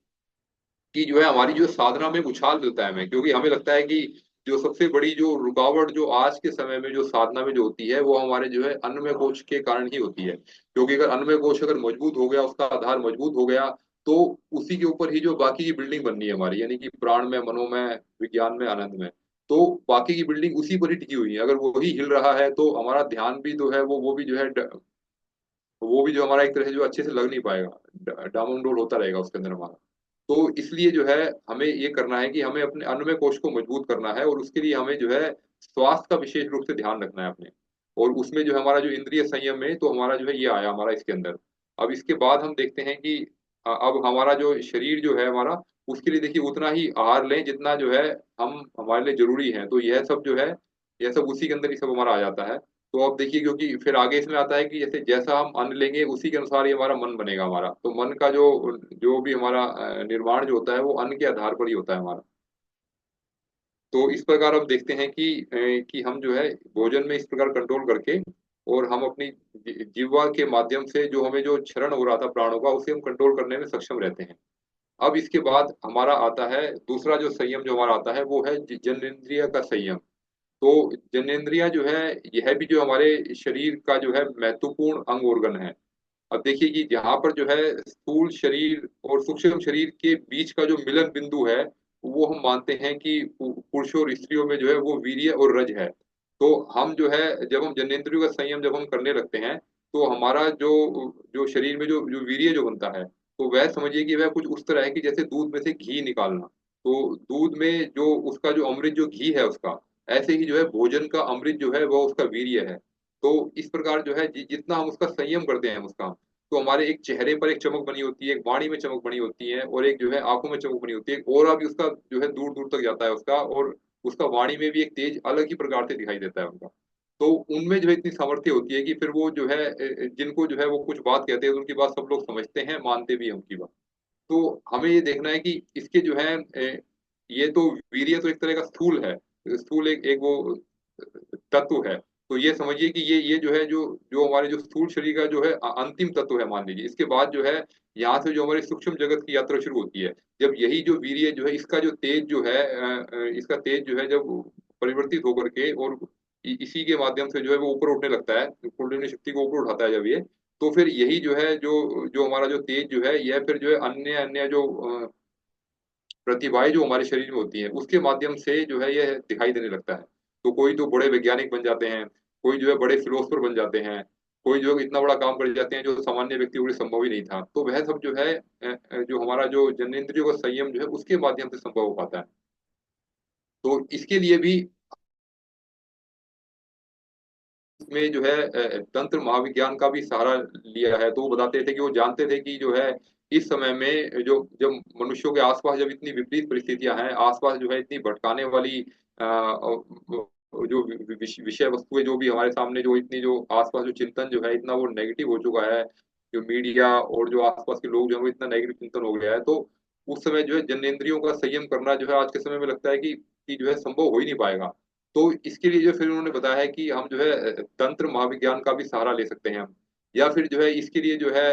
जो है हमारी जो साधना में उछाल मिलता है हमें, क्योंकि हमें लगता है कि जो सबसे बड़ी जो रुकावट जो आज के समय में जो साधना में जो होती है वो हमारे जो है अन्नमय कोश के कारण ही होती है। क्योंकि अगर अन्नमय कोश अगर मजबूत हो गया, उसका आधार मजबूत हो गया, तो उसी के ऊपर ही जो बाकी की बिल्डिंग बननी है हमारी, यानी कि प्राण में, मनोमय, विज्ञान में, आनंद में, तो बाकी की बिल्डिंग उसी पर ही टिकी हुई है। अगर वो ही हिल रहा है तो हमारा ध्यान भी जो है वो भी जो है वो भी जो हमारा एक तरह से जो अच्छे से लग नहीं पाएगा, डामाडोल होता रहेगा उसके अंदर हमारा। तो इसलिए जो है हमें ये करना है कि हमें अपने अन्नमय कोश को मजबूत करना है, और उसके लिए हमें जो है स्वास्थ्य का विशेष रूप से ध्यान रखना है अपने। और उसमें जो है हमारा जो इंद्रिय संयम है, तो हमारा जो है ये आया हमारा इसके अंदर। अब इसके बाद हम देखते हैं कि अब हमारा जो शरीर जो है हमारा, उसके लिए देखिए उतना ही आहार लें जितना जो है हम हमारे लिए जरूरी है। तो यह सब जो है, यह सब उसी के अंदर ही सब हमारा आ जाता है। तो अब देखिए, क्योंकि फिर आगे इसमें आता है कि जैसे जैसा हम अन्न लेंगे उसी के अनुसार ही हमारा मन बनेगा हमारा। तो मन का जो जो भी हमारा निर्माण जो होता है वो अन्न के आधार पर ही होता है हमारा। तो इस प्रकार हम देखते हैं कि हम जो है भोजन में इस प्रकार कंट्रोल करके, और हम अपनी जीवा के माध्यम से जो हमें जो क्षरण हो रहा था प्राणों का, उसे हम कंट्रोल करने में सक्षम रहते हैं। अब इसके बाद हमारा आता है दूसरा जो संयम जो हमारा आता है, वो है जनेंद्रिय का संयम। तो जनेंद्रिया जो है, यह भी जो हमारे शरीर का जो है महत्वपूर्ण अंग ऑर्गन है। अब देखिए कि जहाँ पर जो है स्थूल शरीर और सूक्ष्म शरीर के बीच का जो मिलन बिंदु है, वो हम मानते हैं कि पुरुषों और स्त्रियों में जो है वो वीर्य और रज है। तो हम जो है जब हम जनेंद्रियों का संयम जब हम करने लगते हैं, तो हमारा जो जो शरीर में जो जो वीर्य जो बनता है, तो वह समझिए कि वह कुछ उस तरह है कि जैसे दूध में से घी निकालना। तो दूध में जो उसका जो अमृत जो घी है उसका, ऐसे ही जो है भोजन का अमृत जो है वो उसका वीर्य है। तो इस प्रकार जो है जितना हम उसका संयम करते हैं उसका, तो हमारे एक चेहरे पर एक चमक बनी होती है, एक वाणी में चमक बनी होती है, और एक जो है आंखों में चमक बनी होती है, एक ऑरा भी उसका जो है दूर दूर तक जाता है उसका, और उसका वाणी में भी एक तेज अलग ही प्रकार से दिखाई देता है उनका। तो उनमें जो है इतनी सामर्थ्य होती है कि फिर वो जो है जिनको जो है वो कुछ बात कहते हैं तो उनकी बात सब लोग समझते हैं, मानते भी हैं उनकी बात। तो हमें ये देखना है कि इसके जो है ये तो वीर्य तो एक तरह का स्थूल है, स्थूल एक वो तत्व है। तो ये समझिए कि ये जो है जो जो हमारे जो स्थूल शरीर का जो है अंतिम तत्व है मान लीजिए। इसके बाद जो है यहाँ से जो हमारे सूक्ष्म जगत की यात्रा शुरू होती है। जब यही जो वीर्य जो है इसका जो तेज जो है इसका तेज जो है जब परिवर्तित होकर के, और इसी के माध्यम से जो है वो ऊपर उठने लगता है, कुंडलिनी शक्ति को ऊपर उठाता है जब ये, तो फिर यही जो है जो जो हमारा जो तेज जो है यह फिर जो है अन्य अन्य जो प्रतिभाएं जो हमारे शरीर में होती हैं उसके माध्यम से जो है यह दिखाई देने लगता है। तो कोई तो बड़े वैज्ञानिक बन जाते हैं, कोई जो है बड़े फिलोसफर बन जाते हैं, कोई जो इतना बड़ा काम कर जाते हैं जो सामान्य व्यक्ति के लिए संभव ही नहीं था। तो वह सब जो है जो हमारा जो जनेंद्रियों का संयम जो है उसके माध्यम से संभव हो पाता है। तो इसके लिए भी में जो है तंत्र महाविज्ञान का भी सहारा लिया है। तो वो बताते थे कि वो जानते थे कि जो है इस समय में जो जब मनुष्यों के आसपास जब इतनी विपरीत परिस्थितियां हैं, आसपास जो है इतनी भटकाने वाली जो विषय वस्तुएं जो भी हमारे सामने जो इतनी जो आसपास जो चिंतन जो है इतना वो नेगेटिव हो चुका है, जो मीडिया और जो आसपास के लोग जो है वो इतना नेगेटिव चिंतन हो गया है। तो उस समय जो है जनेंद्रियों का संयम करना जो है आज के समय में लगता है कि जो है संभव हो ही नहीं पाएगा। तो इसके लिए जो फिर उन्होंने बताया है कि हम जो है तंत्र महाविज्ञान का भी सहारा ले सकते हैं हम, या फिर जो है इसके लिए जो है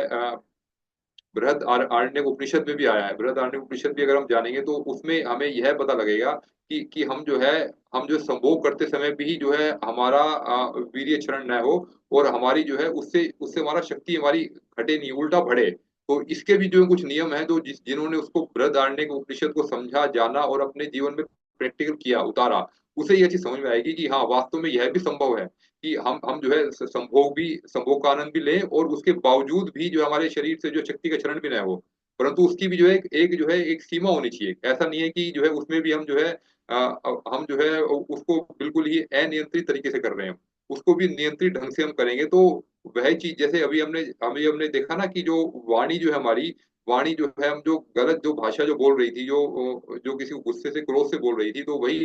आरण्यक उपनिषद में भी आया है। बृहद आरण्यक उपनिषद भी अगर हम जानेंगे तो उसमें हमें यह पता लगेगा कि हम जो संभोग करते समय भी जो है हमारा वीर्य क्षरण न हो, और हमारी जो है उससे उससे हमारा शक्ति हमारी घटे नहीं, उल्टा बढ़े। तो इसके भी जो कुछ नियम है, जो जिन्होंने उसको बृहद आरण्यक उपनिषद को समझा, जाना और अपने जीवन में प्रैक्टिकल किया, उतारा, उसे ये चीज समझ में आएगी कि हाँ वास्तव में यह भी संभव है कि हम जो है संभोग का आनंद भी लें, और उसके बावजूद भी जो हमारे शरीर से जो शक्ति का क्षरण भी न हो। परंतु उसकी भी जो है एक जो है एक सीमा होनी चाहिए। ऐसा नहीं है कि जो है उसमें भी हम जो है हम जो है उसको बिल्कुल ही अनियंत्रित तरीके से कर रहे हैं। उसको भी नियंत्रित ढंग से हम करेंगे तो वह चीज, जैसे अभी हमने देखा ना कि जो वाणी जो है हमारी, वाणी जो है हम जो गलत जो भाषा जो बोल रही थी, जो जो किसी को गुस्से से क्रोध से बोल रही थी, तो वही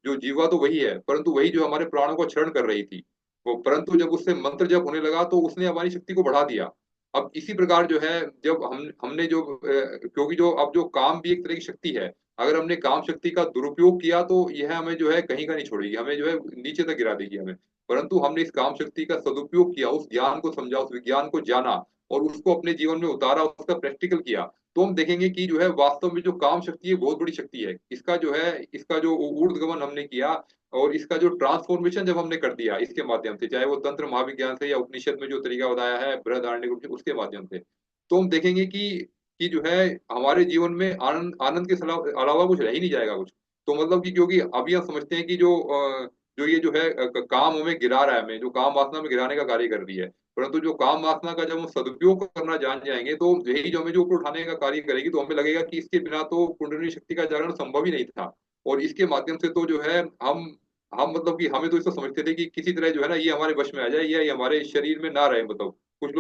जो जीवा तो वही है, परंतु वही जो हमारे प्राणों को क्षरण कर रही थी। वो परंतु जब उससे मंत्र जप होने लगा तो उसने हमारी शक्ति को बढ़ा दिया। अब इसी प्रकार जो है, जब हमने जो क्योंकि जो अब जो काम भी एक तरह की शक्ति है, अगर हमने काम शक्ति का दुरुपयोग किया तो यह हमें जो है कहीं का नहीं छोड़ेगी, हमें जो है नीचे तक गिरा देगी हमें। परंतु हमने इस काम शक्ति का सदुपयोग किया, उस ज्ञान को समझा, उस विज्ञान को जाना और उसको अपने जीवन में उतारा, उसका प्रैक्टिकल किया, तो हम देखेंगे कि जो है वास्तव में जो काम शक्ति है बहुत बड़ी शक्ति है। इसका जो है, इसका जो ऊर्ध्वगमन हमने किया और इसका जो ट्रांसफॉर्मेशन जब हमने कर दिया इसके माध्यम से, चाहे वो तंत्र महाविज्ञान से या उपनिषद में जो तरीका बताया है बृहदारण्यक उसके माध्यम से, तो हम देखेंगे कि जो है हमारे जीवन में आनंद आनंद के अलावा कुछ रह ही नहीं जाएगा कुछ। तो मतलब कि क्योंकि अभी हम समझते हैं कि जो ये जो है काम हमें गिरा रहा है, हमें जो काम वासना में गिराने का कार्य कर रही है, परंतु जो काम वासना का जब हम सदुपयोग करना जान जाएंगे तो यही जो हमें जो ऊपर उठाने का कार्य करेगी, तो हमें लगेगा कि इसके बिना तो कुंडलिनी शक्ति का जागरण संभव ही नहीं था। और इसके माध्यम से तो जो है हम मतलब कि हमें तो इसको समझते थे कि किसी तरह जो है ना ये हमारे वश में आ जाए या ये हमारे शरीर में ना रहे, मतलब कुछ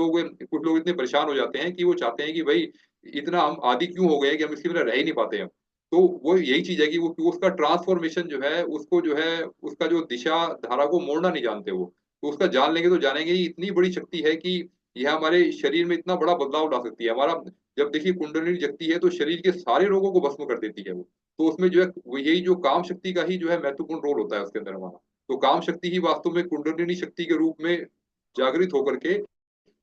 लोग इतने परेशान हो जाते हैं कि वो चाहते हैं कि भाई इतना हम आदी क्यों हो गए हैं कि हम इसके बिना रह ही नहीं पाते हैं। तो वो यही चीज है कि वो उसका ट्रांसफॉर्मेशन जो है, उसको जो है उसका जो दिशा धारा को मोड़ना नहीं जानते वो। तो उसका जान लेंगे तो जानेंगे ही इतनी बड़ी शक्ति है कि यह हमारे शरीर में इतना बड़ा बदलाव ला सकती है हमारा। जब देखिए कुंडलिनी जगती है तो शरीर के सारे रोगों को भस्म कर देती है वो। तो उसमें जो है यही जो काम शक्ति का ही जो है महत्वपूर्ण रोल होता है उसके अंदर हमारा। तो काम शक्ति ही वास्तव में कुंडलिनी शक्ति के रूप में जागृत होकर के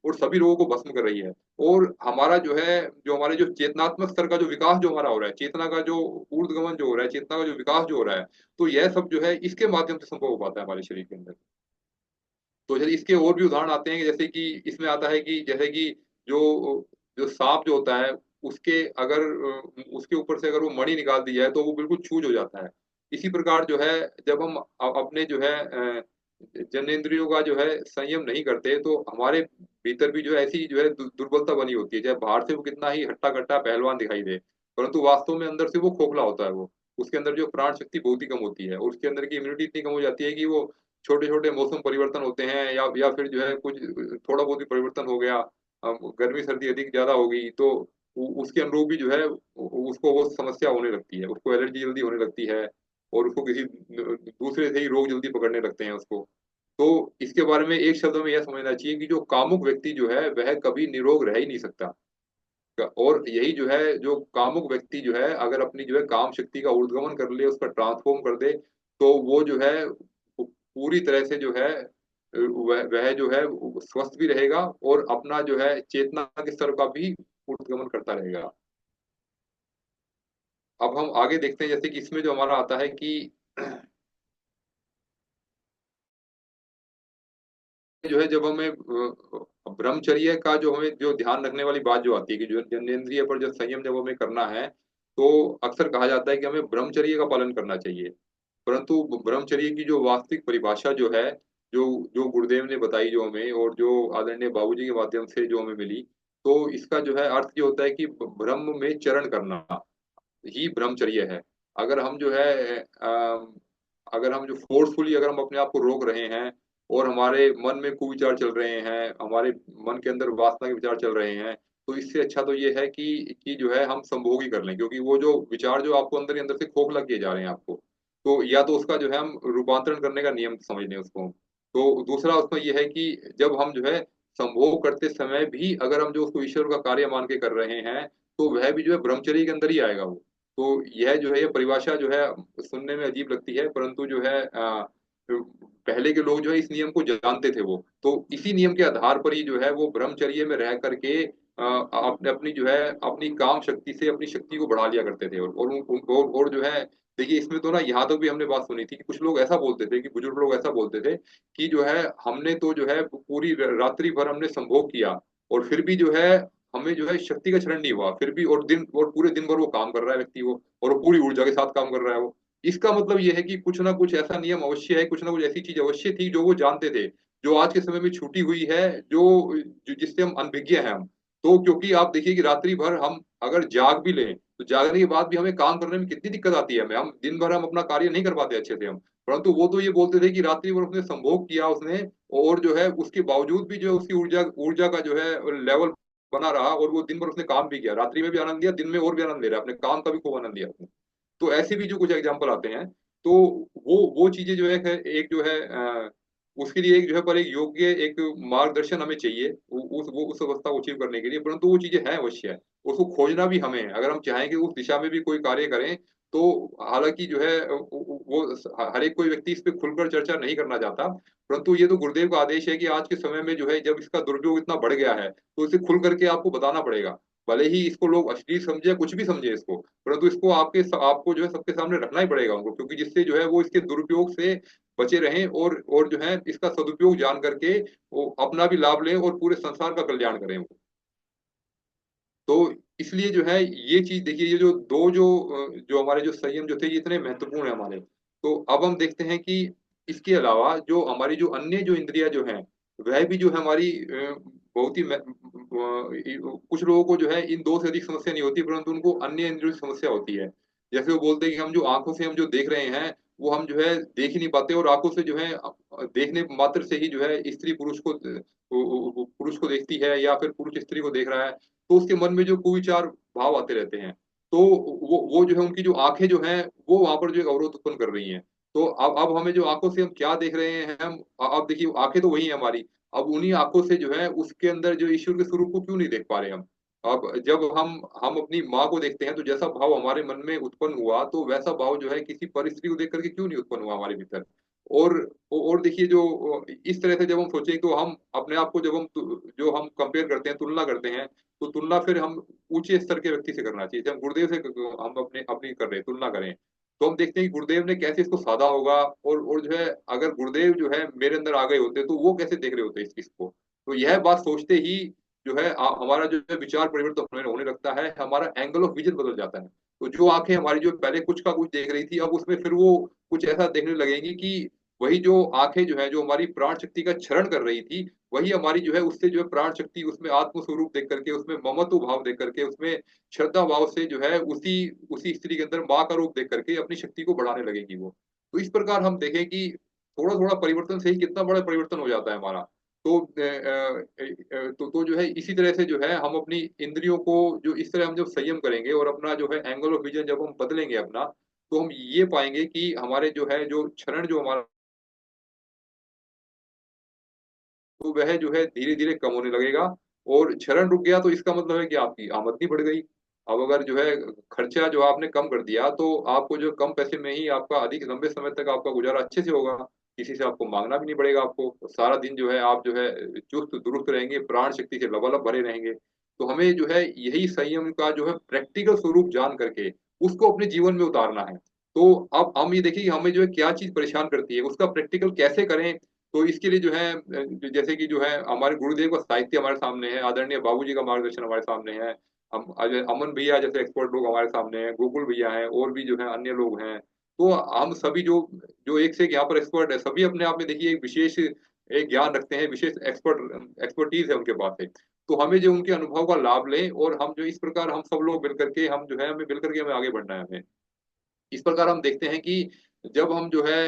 और सभी रोगों को भस्म कर रही है। और हमारा जो है, जो हमारे जो चेतनात्मक स्तर का जो विकास जो हमारा हो रहा है, चेतना का जो ऊर्ध्वगमन जो हो रहा है, चेतना का जो विकास जो हो रहा है, तो यह सब जो है इसके माध्यम से संभव हो पाता है हमारे शरीर के अंदर। तो जैसे इसके और भी उदाहरण आते हैं कि जैसे कि इसमें आता है कि जैसे कि जो जो सांप जो होता है, उसके अगर उसके ऊपर से अगर वो मणि निकाल दी जाए तो वो बिल्कुल छूज हो जाता है। इसी प्रकार जो है जब हम अपने जो है जनेंद्रियों का जो है संयम नहीं करते तो हमारे भीतर भी जो है ऐसी जो है दुर्बलता बनी होती है, चाहे बाहर से वो कितना ही हट्टा कट्टा पहलवान दिखाई दे, परंतु वास्तव में अंदर से वो खोखला होता है वो। उसके अंदर जो प्राण शक्ति बहुत ही कम होती है और उसके अंदर की इम्यूनिटी इतनी कम हो जाती है कि वो छोटे छोटे मौसम परिवर्तन होते हैं या फिर जो है कुछ थोड़ा बहुत भी परिवर्तन हो गया, गर्मी सर्दी अधिक ज्यादा हो गई तो उसके अनुरूप भी जो है उसको वो समस्या होने लगती है, उसको एलर्जी जल्दी होने लगती है और उसको किसी दूसरे से ही रोग जल्दी पकड़ने लगते हैं उसको। तो इसके बारे में एक शब्द में यह समझना चाहिए कि जो कामुक व्यक्ति जो है वह कभी निरोग रह ही नहीं सकता। और यही जो है जो कामुक व्यक्ति जो है अगर अपनी जो है काम शक्ति का ऊर्ध्वगमन कर ले, उसका ट्रांसफॉर्म कर दे, तो वो जो है पूरी तरह से जो है वह जो है वो स्वस्थ भी रहेगा और अपना जो है चेतना के स्तर का भी ऊर्ध्वगमन करता रहेगा। अब हम आगे देखते हैं जैसे कि इसमें जो हमारा आता है कि जो है जब हमें ब्रह्मचर्य का जो हमें जो ध्यान रखने वाली बात जो आती है कि जो जनेंद्रिय पर जो संयम जब हमें करना है, तो अक्सर कहा जाता है कि हमें ब्रह्मचर्य का पालन करना चाहिए। परंतु ब्रह्मचर्य की जो वास्तविक परिभाषा जो है, जो जो गुरुदेव ने बताई जो हमें और जो आदरणीय बाबूजी के माध्यम से जो हमें मिली, तो इसका जो है अर्थ ये होता है कि ब्रह्म में चरण करना ही ब्रह्मचर्य है। अगर हम जो है अगर हम जो फोर्सफुली अगर हम अपने आप को रोक रहे हैं और हमारे मन में कुविचार चल रहे हैं, हमारे मन के अंदर वासना के विचार चल रहे हैं, तो इससे अच्छा तो ये है कि जो है हम संभोग ही कर लें, क्योंकि वो जो विचार जो आपको अंदर ही अंदर से खोखला किए जा रहे हैं आपको, तो या तो उसका जो है हम रूपांतरण करने का नियम समझ लें उसको। तो दूसरा उसमें यह है कि जब हम जो है संभोग करते समय भी अगर हम जो उसको ईश्वर का कार्य मान के कर रहे हैं, तो वह भी जो है ब्रह्मचर्य के अंदर ही आएगा वो। तो यह जो है ये परिभाषा जो है सुनने में अजीब लगती है, परंतु जो है पहले के लोग जो है इस नियम को जानते थे वो, तो इसी नियम के आधार पर ही जो है वो ब्रह्मचर्य में रह करके अपने अपनी जो है अपनी काम शक्ति से अपनी शक्ति को बढ़ा लिया करते थे। और जो है देखिए इसमें तो ना यहाँ तक भी हमने बात सुनी थी कि कुछ लोग ऐसा बोलते थे, कि बुजुर्ग लोग ऐसा बोलते थे कि जो है हमने तो जो है पूरी रात्रि भर हमने संभोग किया और फिर भी जो है हमें जो है शक्ति का क्षरण नहीं हुआ, फिर भी और पूरे दिन भर वो काम कर रहा है व्यक्ति वो, और वो पूरी ऊर्जा के साथ काम कर रहा है वो। इसका मतलब ये है कि कुछ ना कुछ ऐसा नियम अवश्य है, कुछ ना कुछ ऐसी चीज अवश्य थी जो वो जानते थे, जो आज के समय में छूटी हुई है, जिससे हम अनभिज्ञ हैं हम। तो क्योंकि आप देखिए कि रात्रि भर हम अगर जाग भी लें तो जागने के बाद भी हमें काम करने में कितनी दिक्कत आती है हमें, हम दिन भर हम अपना कार्य नहीं कर पाते अच्छे से हम। परंतु वो तो ये बोलते थे कि रात्रि भर उसने संभोग किया उसने, और जो है उसके बावजूद भी जो है उसकी ऊर्जा ऊर्जा का जो है लेवल बना रहा और वो दिन भर उसने काम भी किया, रात्रि में भी आनंद लिया, दिन में और भी आनंद ले रहा है, अपने काम का भी खूब आनंद लिया उसने। तो ऐसे भी जो कुछ एग्जाम्पल आते हैं, तो वो चीजें जो है एक जो है उसके लिए एक जो है पर एक योग्य एक मार्गदर्शन हमें चाहिए वो उस अवस्था को अचीव करने के लिए, परंतु वो चीजें हैं अवश्य, उसको खोजना भी हमें है। अगर हम चाहें कि उस दिशा में भी कोई कार्य करें तो हालांकि जो है वो हर एक कोई व्यक्ति इस पे खुलकर चर्चा नहीं करना चाहता, परंतु ये तो गुरुदेव का आदेश है कि आज के समय में जो है जब इसका दुरुपयोग इतना बढ़ गया है तो इसे खुल करके आपको बताना पड़ेगा। भले ही इसको लोग अश्लील समझे या कुछ भी समझे इसको, परंतु इसको आपको जो है सबके सामने रखना ही पड़ेगा उनको, क्योंकि जिससे जो है वो इसके दुरुपयोग से बचे रहें और जो है इसका सदुपयोग जान करके वो अपना भी लाभ लें और पूरे संसार का कल्याण करें वो। तो इसलिए जो है ये चीज देखिए, ये जो दो जो हमारे जो संयम जो थे ये इतने महत्वपूर्ण है हमारे। तो अब हम देखते हैं कि इसके अलावा जो हमारी जो अन्य जो इंद्रियां जो हैं वह भी जो है हमारी बहुत ही कुछ लोगों को जो है इन दो से अधिक समस्या नहीं होती, परंतु उनको अन्य इंद्रियों की समस्या होती है। जैसे वो बोलते हैं कि हम जो आंखों से हम जो देख रहे हैं वो हम जो है देख ही नहीं पाते, और आंखों से जो है देखने मात्र से ही जो है स्त्री पुरुष को देखती है या फिर पुरुष स्त्री को देख रहा है, तो उसके मन में जो कुविचार भाव आते रहते हैं। तो वो जो है उनकी जो आंखें जो हैं वो वहां पर जो एक अवरोध उत्पन्न कर रही हैं। तो अब हमें जो आंखों से हम क्या देख रहे हैं हम, अब देखिए आंखें तो वही है हमारी, अब उन्हीं आंखों से जो है उसके अंदर जो ईश्वर के स्वरूप को क्यों नहीं देख पा रहे हम। अब जब हम अपनी माँ को देखते हैं तो जैसा भाव हमारे मन में उत्पन्न हुआ तो वैसा भाव जो है किसी पर स्त्री को देख करके क्यों नहीं उत्पन्न हुआ हमारे भीतर। और और देखिए जो इस तरह से जब हम सोचें तो हम अपने आप को जब हम जो हम कंपेयर करते हैं, तुलना करते हैं, तो तुलना फिर हम ऊंचे स्तर के व्यक्ति से करना चाहिए। जब हम गुरुदेव से हम अपने अपनी कर रहे हैं तुलना करें, तो हम देखते हैं कि गुरुदेव ने कैसे इसको साधा होगा, और जो है अगर गुरुदेव जो है मेरे अंदर आ गए होते तो वो कैसे देख रहे होते इस चीज को। तो यह बात सोचते ही जो है हमारा जो है विचार परिवर्तन होने लगता है, हमारा एंगल ऑफ विजन बदल जाता है। तो जो आंखें हमारी जो पहले कुछ का कुछ देख रही थी अब उसमें फिर वो कुछ ऐसा देखने लगेंगी कि वही जो आंखें जो है जो हमारी प्राण शक्ति का क्षरण कर रही थी, वही हमारी जो है उससे जो है प्राण शक्ति उसमें आत्म स्वरूप देख करके उसमें ममत्व भाव देख करके उसमें श्रद्धा भाव से जो है उसी उसी स्त्री के अंदर माँ का रूप देख करके अपनी शक्ति को बढ़ाने लगेगी वो। तो इस प्रकार हम देखें कि थोड़ा थोड़ा परिवर्तन से ही कितना बड़ा परिवर्तन हो जाता है हमारा। तो तो जो है इसी तरह से जो है हम अपनी इंद्रियों को जो इस तरह हम जब संयम करेंगे और अपना जो है एंगल ऑफ विजन जब हम बदलेंगे अपना, तो हम ये पाएंगे कि हमारे जो है जो क्षरण जो हमारा तो वह जो है धीरे धीरे कम होने लगेगा। और क्षरण रुक गया तो इसका मतलब है कि आपकी आमदनी बढ़ गई। अब अगर जो है खर्चा जो आपने कम कर दिया तो आपको जो कम पैसे में ही आपका अधिक लंबे समय तक आपका गुजारा अच्छे से होगा, किसी से आपको मांगना भी नहीं पड़ेगा आपको, तो सारा दिन जो है आप जो है चुस्त दुरुस्त रहेंगे, प्राण शक्ति से लबालब भरे रहेंगे। तो हमें जो है यही संयम का जो है प्रैक्टिकल स्वरूप जान करके उसको अपने जीवन में उतारना है। तो अब हम ये देखिए कि हमें जो है क्या चीज परेशान करती है उसका प्रैक्टिकल कैसे करें। तो इसके लिए जो है जैसे कि जो है हमारे गुरुदेव का साहित्य हमारे सामने है, आदरणीय बाबूजी का मार्गदर्शन हमारे सामने है, हम अमन भैया जैसे एक्सपर्ट लोग हमारे सामने हैं, गोकुल भैया हैं, और भी जो है अन्य लोग हैं। तो हम सभी जो जो एक से एक यहाँ पर एक्सपर्ट है, सभी अपने आप में देखिए एक विशेष एक ज्ञान रखते हैं, विशेष एक्सपर्टीज है उनके पास है। तो हमें जो उनके अनुभव का लाभ लें और हम जो इस प्रकार हम सब लोग मिलकर के हम जो है हमें मिलकर के हमें आगे बढ़ना है हमें। इस प्रकार हम देखते हैं कि जब हम जो है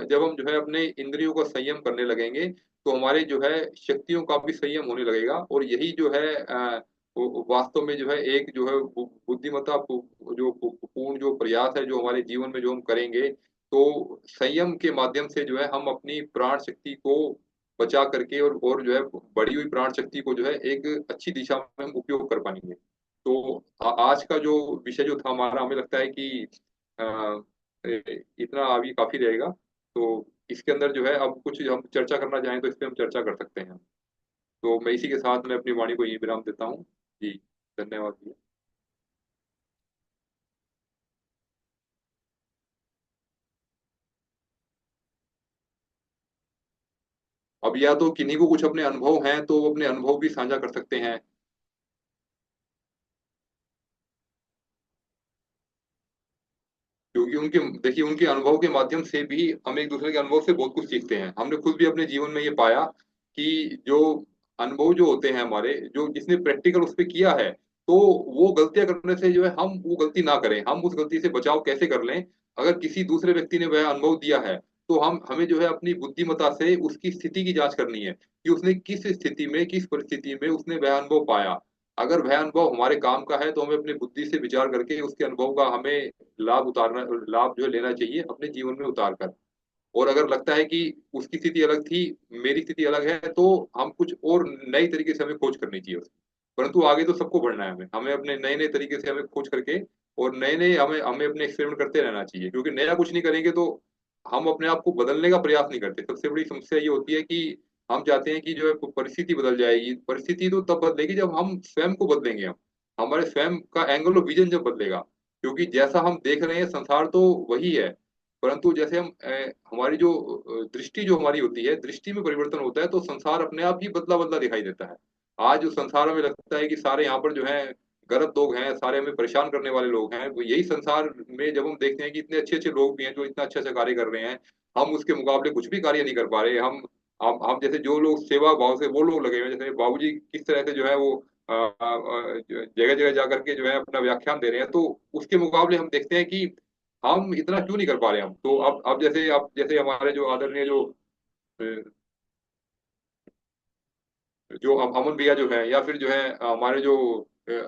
जब हम जो है अपने इंद्रियों का संयम करने लगेंगे तो हमारे जो है शक्तियों का भी संयम होने लगेगा, और यही जो है वास्तव में जो है एक जो है बुद्धिमत्ता जो पूर्ण जो प्रयास है जो हमारे जीवन में जो हम करेंगे, तो संयम के माध्यम से जो है हम अपनी प्राण शक्ति को बचा करके और जो है बढ़ी हुई प्राण शक्ति को जो है एक अच्छी दिशा में हम उपयोग कर पाएंगे। तो आज का जो विषय जो था हमारा, हमें लगता है कि अ, इतना अभी काफी रहेगा। तो इसके अंदर जो है अब कुछ हम चर्चा करना चाहें तो इस पे हम चर्चा कर सकते हैं। तो मैं इसी के साथ मैं अपनी वाणी को यही विराम देता हूँ। जी, धन्यवाद भैया। अब या तो किन्हीं को कुछ अपने अनुभव हैं तो वो अपने अनुभव भी साझा कर सकते हैं, क्योंकि उनके देखिए उनके अनुभव के माध्यम से भी हम एक दूसरे के अनुभव से बहुत कुछ सीखते हैं। हमने खुद भी अपने जीवन में ये पाया कि जो अनुभव जो होते हैं हमारे, जो जिसने प्रैक्टिकल उस पे किया है, तो वो गलतियां करने से जो है हम वो गलती ना करें, हम उस गलती से बचाव कैसे कर लें। अगर किसी दूसरे व्यक्ति ने वह अनुभव दिया है तो हम हमें जो है अपनी बुद्धिमत्ता से उसकी स्थिति की जांच करनी है कि उसने किस स्थिति में किस परिस्थिति में उसने वह अनुभव पाया। अगर वह अनुभव हमारे काम का है तो हमें अपनी बुद्धि से विचार करके उसके अनुभव का हमें लाभ जो है लेना चाहिए अपने जीवन में उतार कर। और अगर लगता है कि उसकी स्थिति अलग थी, मेरी स्थिति अलग है, तो हम कुछ और नई तरीके से हमें खोज करनी चाहिए उसकी। परंतु आगे तो सबको बढ़ना है, हमें हमें अपने नए नए तरीके से हमें खोज करके और नए नए हमें हमें अपने एक्सपेरिमेंट करते रहना चाहिए, क्योंकि नया कुछ नहीं करेंगे तो हम अपने आप को बदलने का प्रयास नहीं करते। सबसे बड़ी समस्या ये होती है कि हम चाहते हैं कि जो है परिस्थिति बदल जाएगी। परिस्थिति तो तब बदलेगी जब हम स्वयं को बदलेंगे। हम हमारे स्वयं का एंगल ऑफ विजन जब बदलेगा, क्योंकि जैसा हम देख रहे हैं संसार तो वही है, परंतु जैसे हम हमारी जो दृष्टि जो हमारी होती है, दृष्टि में परिवर्तन होता है तो संसार अपने आप ही बदला बदला दिखाई देता है। आज जो संसार में लगता है कि सारे यहाँ पर जो है गलत लोग हैं, सारे हमें परेशान करने वाले लोग हैं, वो यही संसार में जब हम देखते हैं कि इतने अच्छे अच्छे लोग भी हैं जो इतना अच्छा अच्छा कार्य कर रहे हैं, हम उसके मुकाबले कुछ भी कार्य नहीं कर पा रहे। हम जैसे जो लोग सेवा भाव से वो लोग लगे हुए हैं, जैसे बाबूजी किस तरह से जो है वो जगह जगह जा करके जो है अपना व्याख्यान दे रहे हैं, तो उसके मुकाबले हम देखते हैं कि हम इतना क्यों नहीं कर पा रहे। हम तो अब जैसे हमारे जो आदरणीय अ, जो अमन भैया जो है, या फिर जो है हमारे जो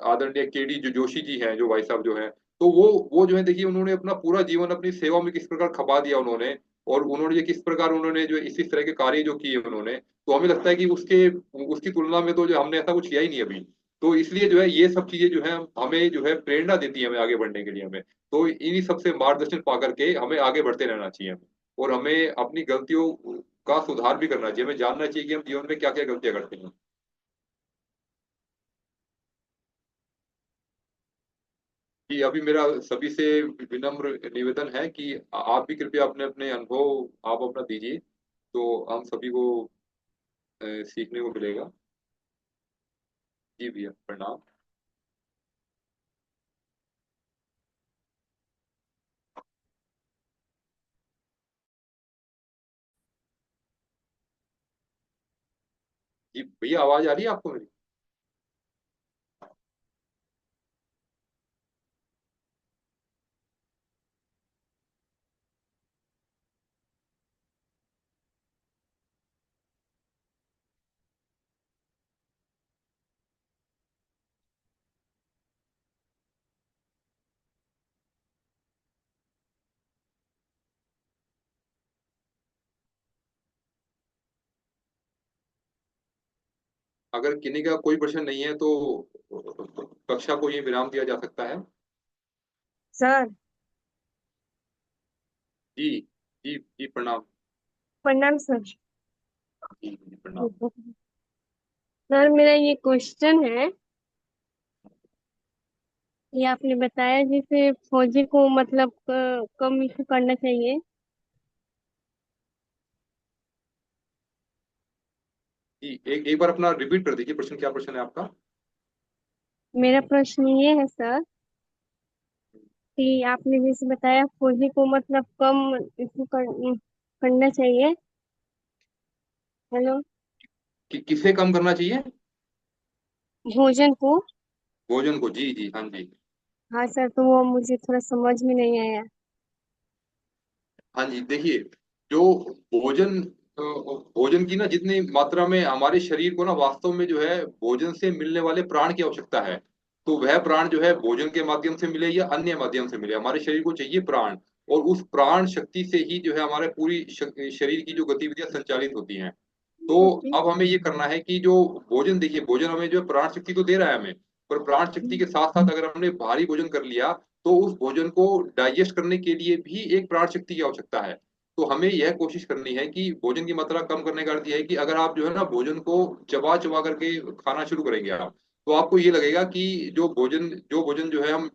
आदरणीय केडी जो जोशी जी हैं, जो भाई साहब जो हैं, तो वो जो है देखिए उन्होंने अपना पूरा जीवन अपनी सेवा में किस प्रकार खपा दिया उन्होंने। और उन्होंने ये किस प्रकार उन्होंने जो इस तरह के कार्य जो किए उन्होंने, तो हमें लगता है कि उसके उसकी तुलना में तो जो हमने ऐसा कुछ किया ही नहीं अभी। तो इसलिए जो है ये सब चीजें जो है हमें जो है प्रेरणा देती है हमें आगे बढ़ने के लिए। हमें तो इन्हीं सबसे मार्गदर्शन पा करके हमें आगे बढ़ते रहना चाहिए हमें। और हमें अपनी गलतियों का सुधार भी करना चाहिए, हमें जानना चाहिए कि हम जीवन में क्या क्या गलतियां करते हैं। कि अभी मेरा सभी से विनम्र निवेदन है कि आप भी कृपया अपने अपने अनुभव आप अपना दीजिए, तो हम सभी को सीखने को मिलेगा। जी भैया प्रणाम। जी भैया आवाज आ रही है आपको मेरी? अगर किन्हीं का कोई प्रश्न नहीं है तो कक्षा को ये विराम दिया जा सकता है। सर। जी जी जी प्रणाम। प्रणाम सर। जी जी प्रणाम। सर मेरा ये क्वेश्चन है कि आपने बताया जैसे फौजी को मतलब कम इशू करना चाहिए। जी एक एक बार अपना रिपीट कर दीजिए, प्रश्न क्या प्रश्न है आपका? मेरा प्रश्न ये है सर कि आपने जैसे बताया फौजी को मतलब कम इशू करना चाहिए। हेलो। कि किसे कम करना चाहिए? भोजन को। भोजन को, जी जी हाँ जी। हाँ सर, तो वो मुझे थोड़ा समझ में नहीं आया। हाँ जी देखिए, जो भोजन भोजन की ना जितनी मात्रा में हमारे शरीर को ना वास्तव में जो है भोजन से मिलने वाले प्राण की आवश्यकता है, तो वह प्राण जो है भोजन के माध्यम से मिले या अन्य माध्यम से मिले, हमारे शरीर को चाहिए प्राण। और उस प्राण शक्ति से ही जो है हमारे पूरी शरीर की जो गतिविधियां संचालित होती हैं। तो ओके। अब हमें ये करना है कि जो भोजन, देखिए भोजन हमें जो है प्राण शक्ति तो दे रहा है हमें, पर प्राण शक्ति के साथ साथ अगर हमने भारी भोजन कर लिया तो उस भोजन को डाइजेस्ट करने के लिए भी एक प्राण शक्ति की आवश्यकता है। तो हमें यह कोशिश करनी है कि भोजन की मात्रा कम करने का अर्थ यह है कि अगर आप जो है ना भोजन को चबा चबा करके खाना शुरू करेंगे आप, तो आपको ये लगेगा कि जो भोजन जो है हम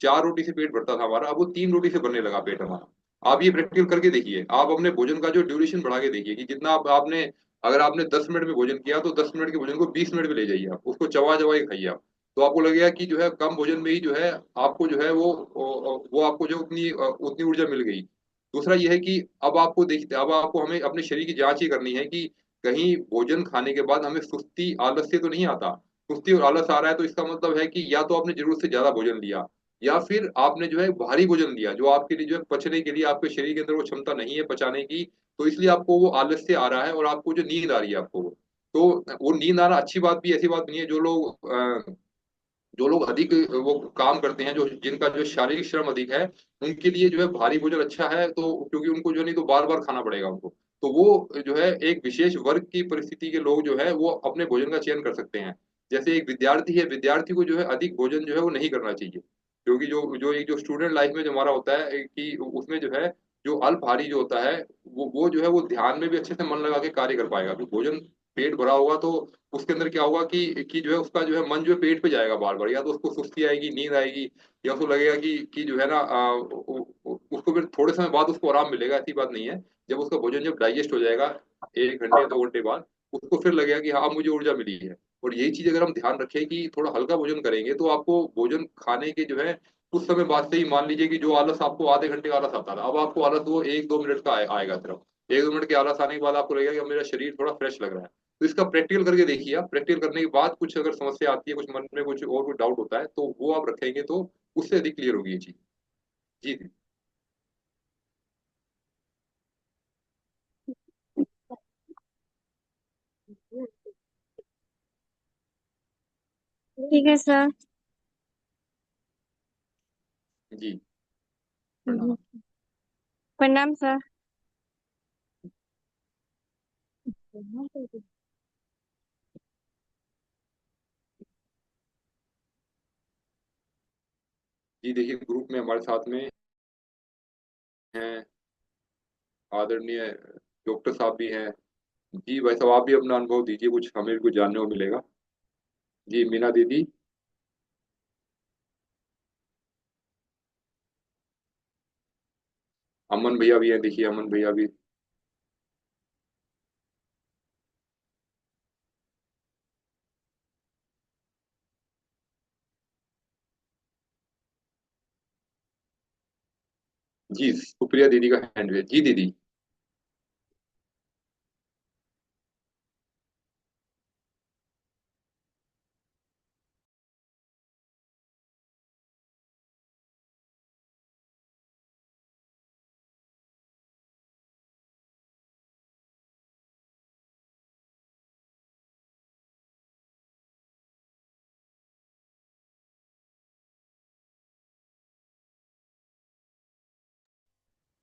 4 रोटी से पेट भरता था हमारा, अब वो 3 रोटी से भरने लगा पेट हमारा। आप ये प्रैक्टिकल करके देखिए, आप अपने भोजन का जो ड्यूरेशन बढ़ा के देखिए कि जितना आपने, अगर आपने 10 मिनट में भोजन किया तो 10 मिनट के भोजन को 20 मिनट में ले जाइए, आप उसको चबा चबा के खाइए आप। तो आपको लगेगा कि जो है कम भोजन में ही जो है आपको जो है वो आपको जो उतनी उतनी ऊर्जा मिल गई। दूसरा ये है कि अब आपको हमें अपने शरीर की जांच ही करनी है कि कहीं भोजन खाने के बाद हमें सुस्ती आलस्य तो नहीं आता। सुस्ती और आलस आ रहा है तो इसका मतलब है कि या तो आपने जरूरत से ज्यादा भोजन लिया, या फिर आपने जो है भारी भोजन लिया जो आपके लिए जो है पचने के लिए आपके शरीर के अंदर वो क्षमता नहीं है पचाने की। तो इसलिए आपको वो आलस्य आ रहा है और आपको जो नींद आ रही है आपको, तो वो नींद आना अच्छी बात भी, ऐसी बात नहीं है। जो लोग जो लोग अधिक वो काम करते हैं, जो जिनका जो शारीरिक श्रम अधिक है, उनके लिए जो है भारी भोजन अच्छा है, तो क्योंकि उनको जो है नहीं तो बार बार खाना पड़ेगा उनको। तो वो जो है एक विशेष वर्ग की परिस्थिति के लोग जो है वो अपने भोजन का चयन कर सकते हैं। जैसे एक विद्यार्थी है, विद्यार्थी को जो है अधिक भोजन जो है वो नहीं करना चाहिए, क्योंकि जो जो एक जो स्टूडेंट लाइफ में जो हमारा होता है कि उसमें जो है जो अल्पहारी जो होता है, वो जो है वो ध्यान में भी अच्छे से मन लगा के कार्य कर पाएगा। तो भोजन पेट भरा होगा तो उसके अंदर क्या होगा कि जो है उसका जो है मन जो है पेट पे जाएगा बार बार, या तो उसको सुस्ती आएगी, नींद आएगी, या उसको लगेगा कि जो है ना उसको फिर थोड़े समय बाद उसको आराम मिलेगा, ऐसी बात नहीं है। जब उसका भोजन जब डाइजेस्ट हो जाएगा 1 घंटे 2 घंटे बाद, उसको फिर लगेगा कि हाँ मुझे ऊर्जा मिली है। और यही चीज अगर हम ध्यान रखें कि थोड़ा हल्का भोजन करेंगे, तो आपको भोजन खाने के जो है कुछ समय बाद से ही, मान लीजिए कि जो आलस आपको आधे घंटे का आलस आता था, अब आपको आलस वो 1 2 मिनट का आएगा सिर्फ। 1 2 मिनट के आलस आने के बाद आपको लगेगा कि अब मेरा शरीर थोड़ा फ्रेश लग रहा है। तो इसका प्रैक्टिकल करके देखिए आप, प्रैक्टिकल करने के बाद कुछ अगर समस्या आती है, कुछ मन में कुछ और कुछ डाउट होता है, तो वो आप रखेंगे तो उससे अधिक क्लियर होगी ये चीज। जी जी। ठीक है सर। जी जी, प्रणाम। प्रणाम सर। जी देखिए, ग्रुप में हमारे साथ में हैं आदरणीय डॉक्टर साहब भी हैं। जी भाई साहब, आप भी अपना अनुभव दीजिए, कुछ हमें भी कुछ जानने को मिलेगा। जी मीना दीदी। अमन भैया भी हैं, देखिए अमन भैया भी। जी सुप्रिया दीदी का हैंड है, जी दीदी।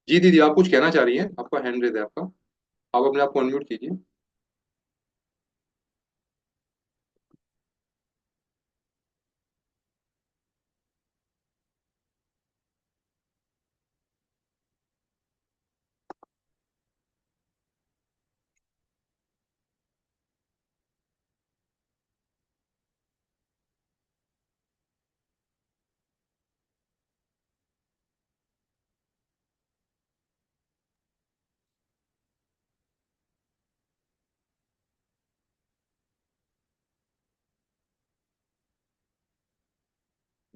जी दीदी, आप कुछ कहना चाह रही हैं? आपका हैंड रेज है आपका, आप अपने आप को अनम्यूट कीजिए।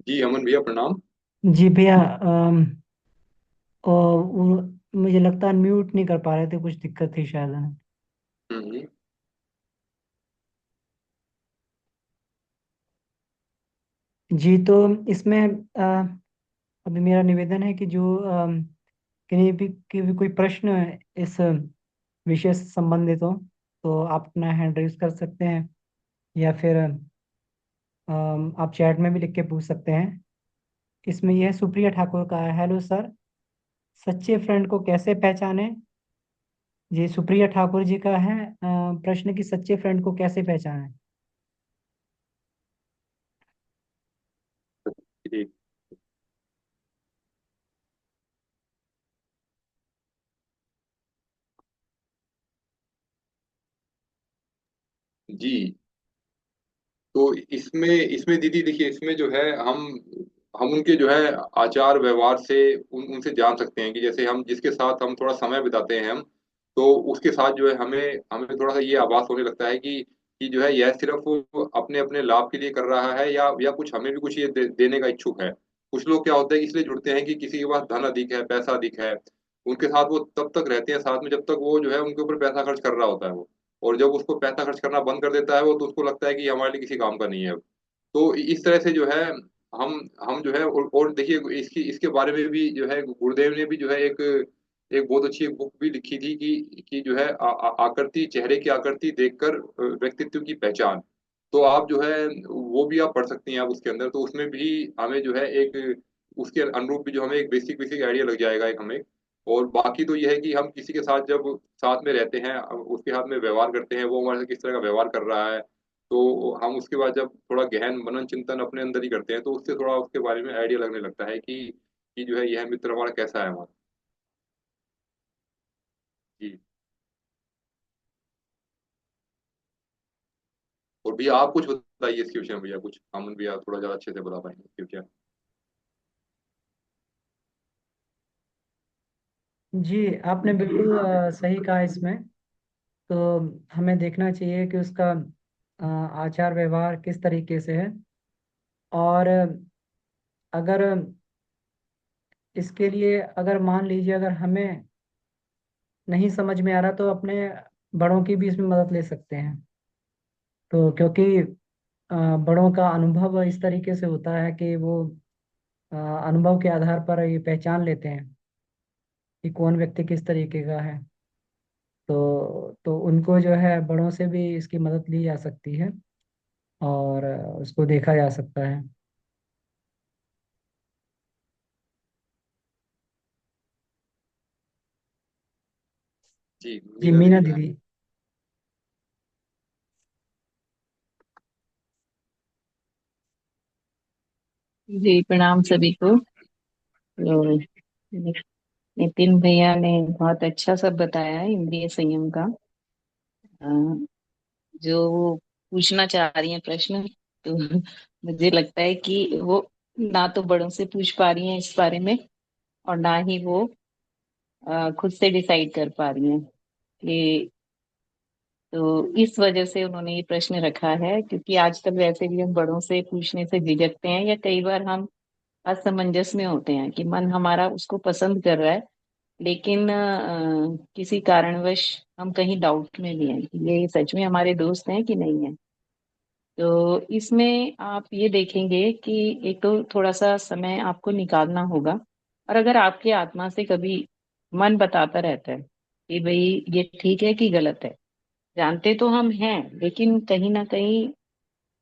जी अमन भैया प्रणाम। जी भैया, और मुझे लगता है म्यूट नहीं कर पा रहे थे, कुछ दिक्कत थी शायद। हम्म। जी तो इसमें अभी मेरा निवेदन है कि जो किन्हीं भी कोई प्रश्न इस विषय से संबंधित हो, तो आप अपना हैंड रेज कर सकते हैं, या फिर आप चैट में भी लिख के पूछ सकते हैं। इसमें यह सुप्रिया ठाकुर का है। हेलो सर, सच्चे फ्रेंड को कैसे पहचाने? जी सुप्रिया ठाकुर जी का है प्रश्न, कि सच्चे फ्रेंड को कैसे पहचाने। जी जी। तो इसमें इसमें दीदी देखिए, इसमें जो है हम उनके जो है आचार व्यवहार से उनसे जान सकते हैं कि जैसे हम जिसके साथ हम थोड़ा समय बिताते हैं हम, तो उसके साथ जो है हमें हमें थोड़ा सा ये आभास होने लगता है कि जो है यह सिर्फ वो अपने अपने लाभ के लिए कर रहा है, या कुछ हमें भी कुछ ये देने का इच्छुक है। कुछ लोग क्या होते हैं कि इसलिए जुड़ते हैं कि किसी के पास धन अधिक है, पैसा अधिक है, उनके साथ वो तब तक रहते हैं साथ में जब तक वो जो है उनके ऊपर पैसा खर्च कर रहा होता है वो। और जब उसको पैसा खर्च करना बंद कर देता है वो, तो उसको लगता है कि ये हमारे लिए किसी काम का नहीं है अब। तो इस तरह से जो है हम जो है, और देखिए इसकी इसके बारे में भी जो है गुरुदेव ने भी जो है एक एक बहुत अच्छी बुक भी लिखी थी कि जो है आकृति, चेहरे की आकृति देखकर व्यक्तित्व की पहचान। तो आप जो है वो भी आप पढ़ सकती हैं आप उसके अंदर। तो उसमें भी हमें जो है एक उसके अनुरूप भी जो हमें एक बेसिक बेसिक आइडिया लग जाएगा एक हमें। और बाकी तो यह है कि हम किसी के साथ जब साथ में रहते हैं, उसके साथ में व्यवहार करते हैं, वो हमारे साथ किस तरह का व्यवहार कर रहा है, तो हम उसके बाद जब थोड़ा गहन मनन चिंतन अपने अंदर ही करते हैं, तो उससे थोड़ा उसके बारे में आइडिया लगने लगता है कि जो है यह मित्र हमारा कैसा है हमारा। जी। और भैया आप कुछ बताइए इसके विषय में, भैया कुछ अमन भैया थोड़ा ज्यादा अच्छे से बता पाएंगे इसके विषय में। जी, आपने बिल्कुल सही कहा इसमें। तो हमें देखना चाहिए कि उसका आचार व्यवहार किस तरीके से है। और अगर इसके लिए, अगर मान लीजिए अगर हमें नहीं समझ में आ रहा, तो अपने बड़ों की भी इसमें मदद ले सकते हैं। तो क्योंकि बड़ों का अनुभव इस तरीके से होता है कि वो अनुभव के आधार पर ये पहचान लेते हैं कि कौन व्यक्ति किस तरीके का है। तो उनको जो है बड़ों से भी इसकी मदद ली जा सकती है, और उसको देखा जा सकता है। जी, जी, मीना मीना दीदी हैं। दीदी। जी, प्रणाम सभी को। तो नितिन भैया ने बहुत अच्छा सब बताया है इंद्रिय संयम का। अ, जो वो पूछना चाह रही हैं प्रश्न, तो मुझे लगता है कि वो ना तो बड़ों से पूछ पा रही हैं इस बारे में, और ना ही वो खुद से डिसाइड कर पा रही हैं कि, तो इस वजह से उन्होंने ये प्रश्न रखा है। क्योंकि आजकल वैसे भी हम बड़ों से पूछने से झिझकते हैं, या कई बार हम असमंजस में होते हैं कि मन हमारा उसको पसंद कर रहा है, लेकिन किसी कारणवश हम कहीं डाउट में भी हैं कि ये सच में हमारे दोस्त हैं कि नहीं है। तो इसमें आप ये देखेंगे कि एक तो थोड़ा सा समय आपको निकालना होगा। और अगर आपकी आत्मा से कभी मन बताता रहता है कि भाई ये ठीक है कि गलत है, जानते तो हम हैं, लेकिन कहीं ना कहीं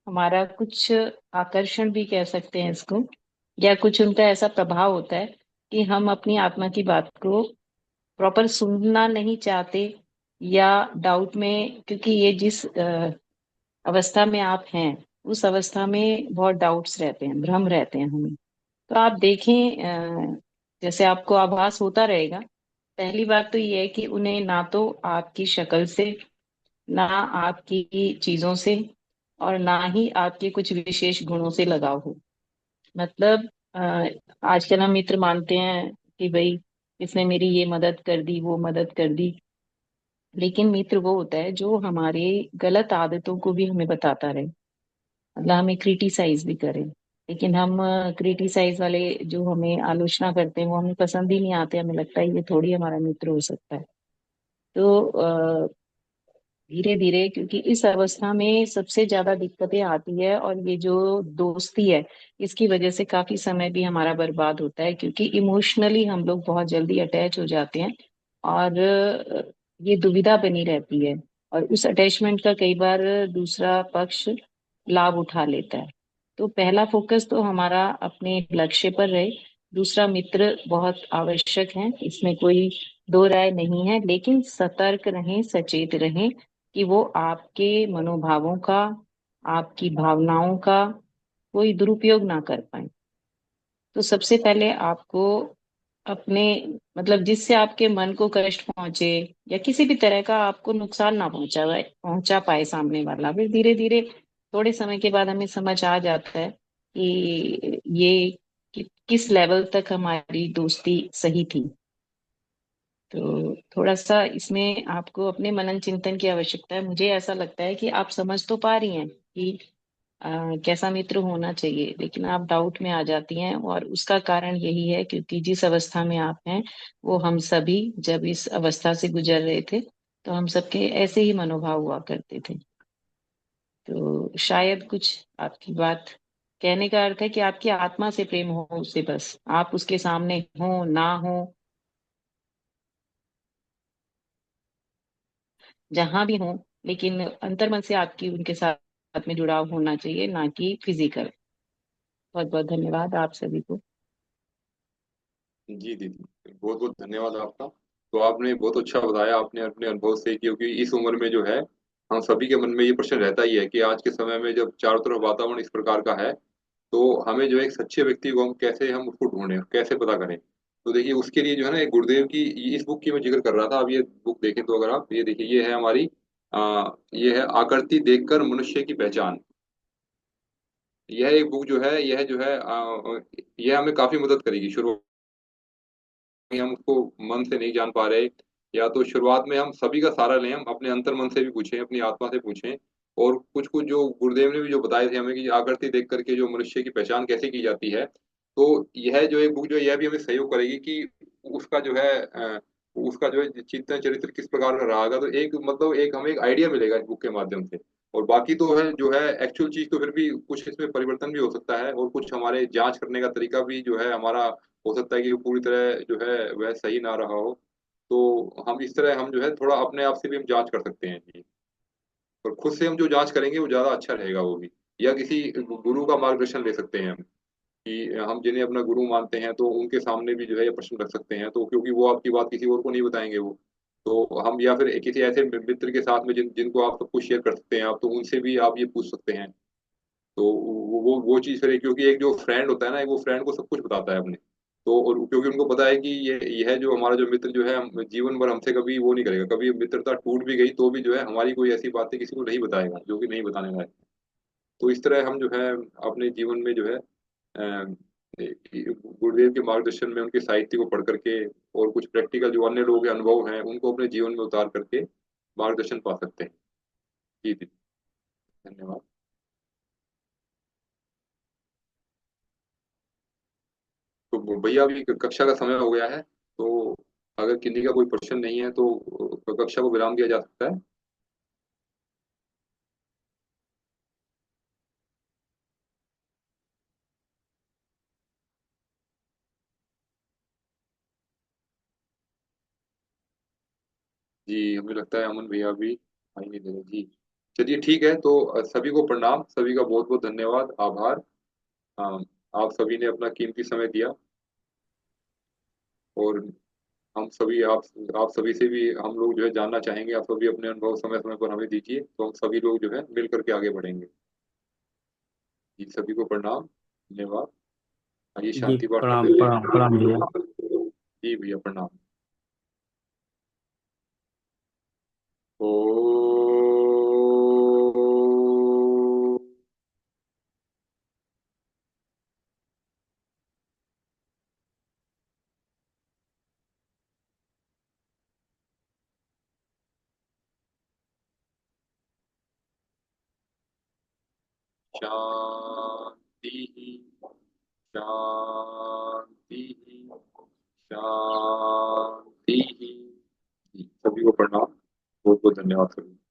हमारा कुछ आकर्षण भी कह सकते हैं इसको, या कुछ उनका ऐसा प्रभाव होता है कि हम अपनी आत्मा की बात को प्रॉपर सुनना नहीं चाहते, या डाउट में, क्योंकि ये जिस अवस्था में आप हैं, उस अवस्था में बहुत डाउट्स रहते हैं, भ्रम रहते हैं हमें। तो आप देखें, जैसे आपको आभास होता रहेगा। पहली बात तो ये है कि उन्हें ना तो आपकी शक्ल से, ना आपकी चीजों से, और ना ही आपके कुछ विशेष गुणों से लगाव हो। मतलब आजकल हम मित्र मानते हैं कि भाई इसने मेरी ये मदद कर दी, वो मदद कर दी। लेकिन मित्र वो होता है जो हमारे गलत आदतों को भी हमें बताता रहे, मतलब हमें क्रिटिसाइज भी करे। लेकिन हम क्रिटिसाइज वाले, जो हमें आलोचना करते हैं, वो हमें पसंद ही नहीं आते। हमें लगता है ये थोड़ी हमारा मित्र हो सकता है। तो धीरे धीरे, क्योंकि इस अवस्था में सबसे ज्यादा दिक्कतें आती है, और ये जो दोस्ती है, इसकी वजह से काफी समय भी हमारा बर्बाद होता है, क्योंकि इमोशनली हम लोग बहुत जल्दी अटैच हो जाते हैं। और ये दुविधा बनी रहती है, और उस अटैचमेंट का कई बार दूसरा पक्ष लाभ उठा लेता है। तो पहला फोकस तो हमारा अपने लक्ष्य पर रहे। दूसरा, मित्र बहुत आवश्यक है, इसमें कोई दो राय नहीं है, लेकिन सतर्क रहें, सचेत रहें कि वो आपके मनोभावों का, आपकी भावनाओं का कोई दुरुपयोग ना कर पाए। तो सबसे पहले आपको अपने, मतलब जिससे आपके मन को कष्ट पहुंचे, या किसी भी तरह का आपको नुकसान ना पहुंचा पाए सामने वाला, फिर धीरे धीरे थोड़े समय के बाद हमें समझ आ जाता है कि ये किस लेवल तक हमारी दोस्ती सही थी। तो थोड़ा सा इसमें आपको अपने मनन चिंतन की आवश्यकता है। मुझे ऐसा लगता है कि आप समझ तो पा रही हैं कि कैसा मित्र होना चाहिए, लेकिन आप डाउट में आ जाती हैं। और उसका कारण यही है क्योंकि जिस अवस्था में आप हैं, वो हम सभी जब इस अवस्था से गुजर रहे थे, तो हम सबके ऐसे ही मनोभाव हुआ करते थे। तो शायद कुछ आपकी बात कहने का अर्थ है कि आपकी आत्मा से प्रेम हो उसे, बस आप उसके सामने हो ना हो, जहां भी हो, लेकिन अंतर्मन से आपकी उनके साथ साथ में जुड़ाव होना चाहिए, ना कि फिजिकल। बहुत बहुत धन्यवाद आप सभी को। जी दीदी, बहुत बहुत धन्यवाद आपका। तो आपने बहुत अच्छा बताया आपने अपने अनुभव से, क्योंकि इस उम्र में जो है हम सभी के मन में ये प्रश्न रहता ही है कि आज के समय में जब चारों तरफ वातावरण इस प्रकार का है, तो हमें जो है एक सच्चे व्यक्ति को हम कैसे हम उसको ढूंढें, कैसे पता करें। तो देखिए उसके लिए जो है ना, एक गुरुदेव की इस बुक की मैं जिक्र कर रहा था। अब ये बुक देखें तो, अगर आप ये देखिए, ये है हमारी ये है आकृति देखकर मनुष्य की पहचान। यह एक बुक जो है, यह जो है यह हमें काफी मदद करेगी। शुरू हम उसको मन से नहीं जान पा रहे, या तो शुरुआत में हम सभी का सहारा लें, हम अपने अंतर मन से भी पूछें, अपनी आत्मा से पूछें। और कुछ कुछ जो गुरुदेव ने भी जो बताए थे हमें कि आकृति देख करके जो मनुष्य की पहचान कैसे की जाती है, तो यह जो एक बुक जो है यह भी हमें सहयोग करेगी कि उसका जो है उसका जो है चिंतन चरित्र किस प्रकार का रहेगा। तो एक मतलब एक हमें एक आइडिया मिलेगा इस बुक के माध्यम से। और बाकी तो है जो है एक्चुअल चीज, तो फिर भी कुछ इसमें परिवर्तन भी हो सकता है, और कुछ हमारे जांच करने का तरीका भी जो है हमारा हो सकता है कि वो पूरी तरह जो है वह सही ना रहा हो। तो हम इस तरह हम जो है थोड़ा अपने आप से भी हम जांच कर सकते हैं जी। और खुद से हम जो जांच करेंगे वो ज्यादा अच्छा रहेगा वो भी। या किसी गुरु का मार्गदर्शन ले सकते हैं हम, कि हम जिन्हें अपना गुरु मानते हैं तो उनके सामने भी जो है ये प्रश्न रख सकते हैं, तो क्योंकि वो आपकी बात किसी और को नहीं बताएंगे वो। तो हम या फिर किसी ऐसे मित्र के साथ में जिनको आप सब कुछ शेयर कर सकते हैं आप, तो उनसे भी आप ये पूछ सकते हैं। तो वो चीज फिर क्योंकि एक जो फ्रेंड होता है ना, वो फ्रेंड को सब कुछ बताता है अपने। तो और क्योंकि उनको पता है कि ये यह जो हमारा जो मित्र जो है जीवन भर हमसे कभी वो नहीं करेगा, कभी मित्रता टूट भी गई तो भी जो है हमारी कोई ऐसी बातें किसी को नहीं बताएगा जो कि नहीं बताने लायक। तो इस तरह हम जो है अपने जीवन में जो है गुरुदेव के मार्गदर्शन में उनके साहित्य को पढ़ करके, और कुछ प्रैक्टिकल जो अन्य लोगों के अनुभव हैं उनको अपने जीवन में उतार करके मार्गदर्शन पा सकते हैं। जी जी, धन्यवाद। तो भैया अभी कक्षा का समय हो गया है, तो अगर किसी का कोई प्रश्न नहीं है तो कक्षा को विराम दिया जा सकता है। जी, हमें लगता है अमन भैया भी आई नहीं दे रहे जी। चलिए ठीक है, तो सभी को प्रणाम, सभी का बहुत बहुत धन्यवाद, आभार। आप सभी ने अपना कीमती समय दिया। और हम सभी आप सभी से भी हम लोग जो है जानना चाहेंगे, आप सभी अपने अनुभव समय समय पर हमें दीजिए, तो हम सभी लोग जो है मिल करके आगे बढ़ेंगे। जी, सभी को प्रणाम, धन्यवाद। आइए जी शांति पाठ कर प्रणाम लेते प्रणाम प्रणाम भैया। हैं। जी भैया प्रणाम। ओ शांति, शांति, शांति। जी, सभी को प्रणाम, बहुत बहुत धन्यवाद सभी।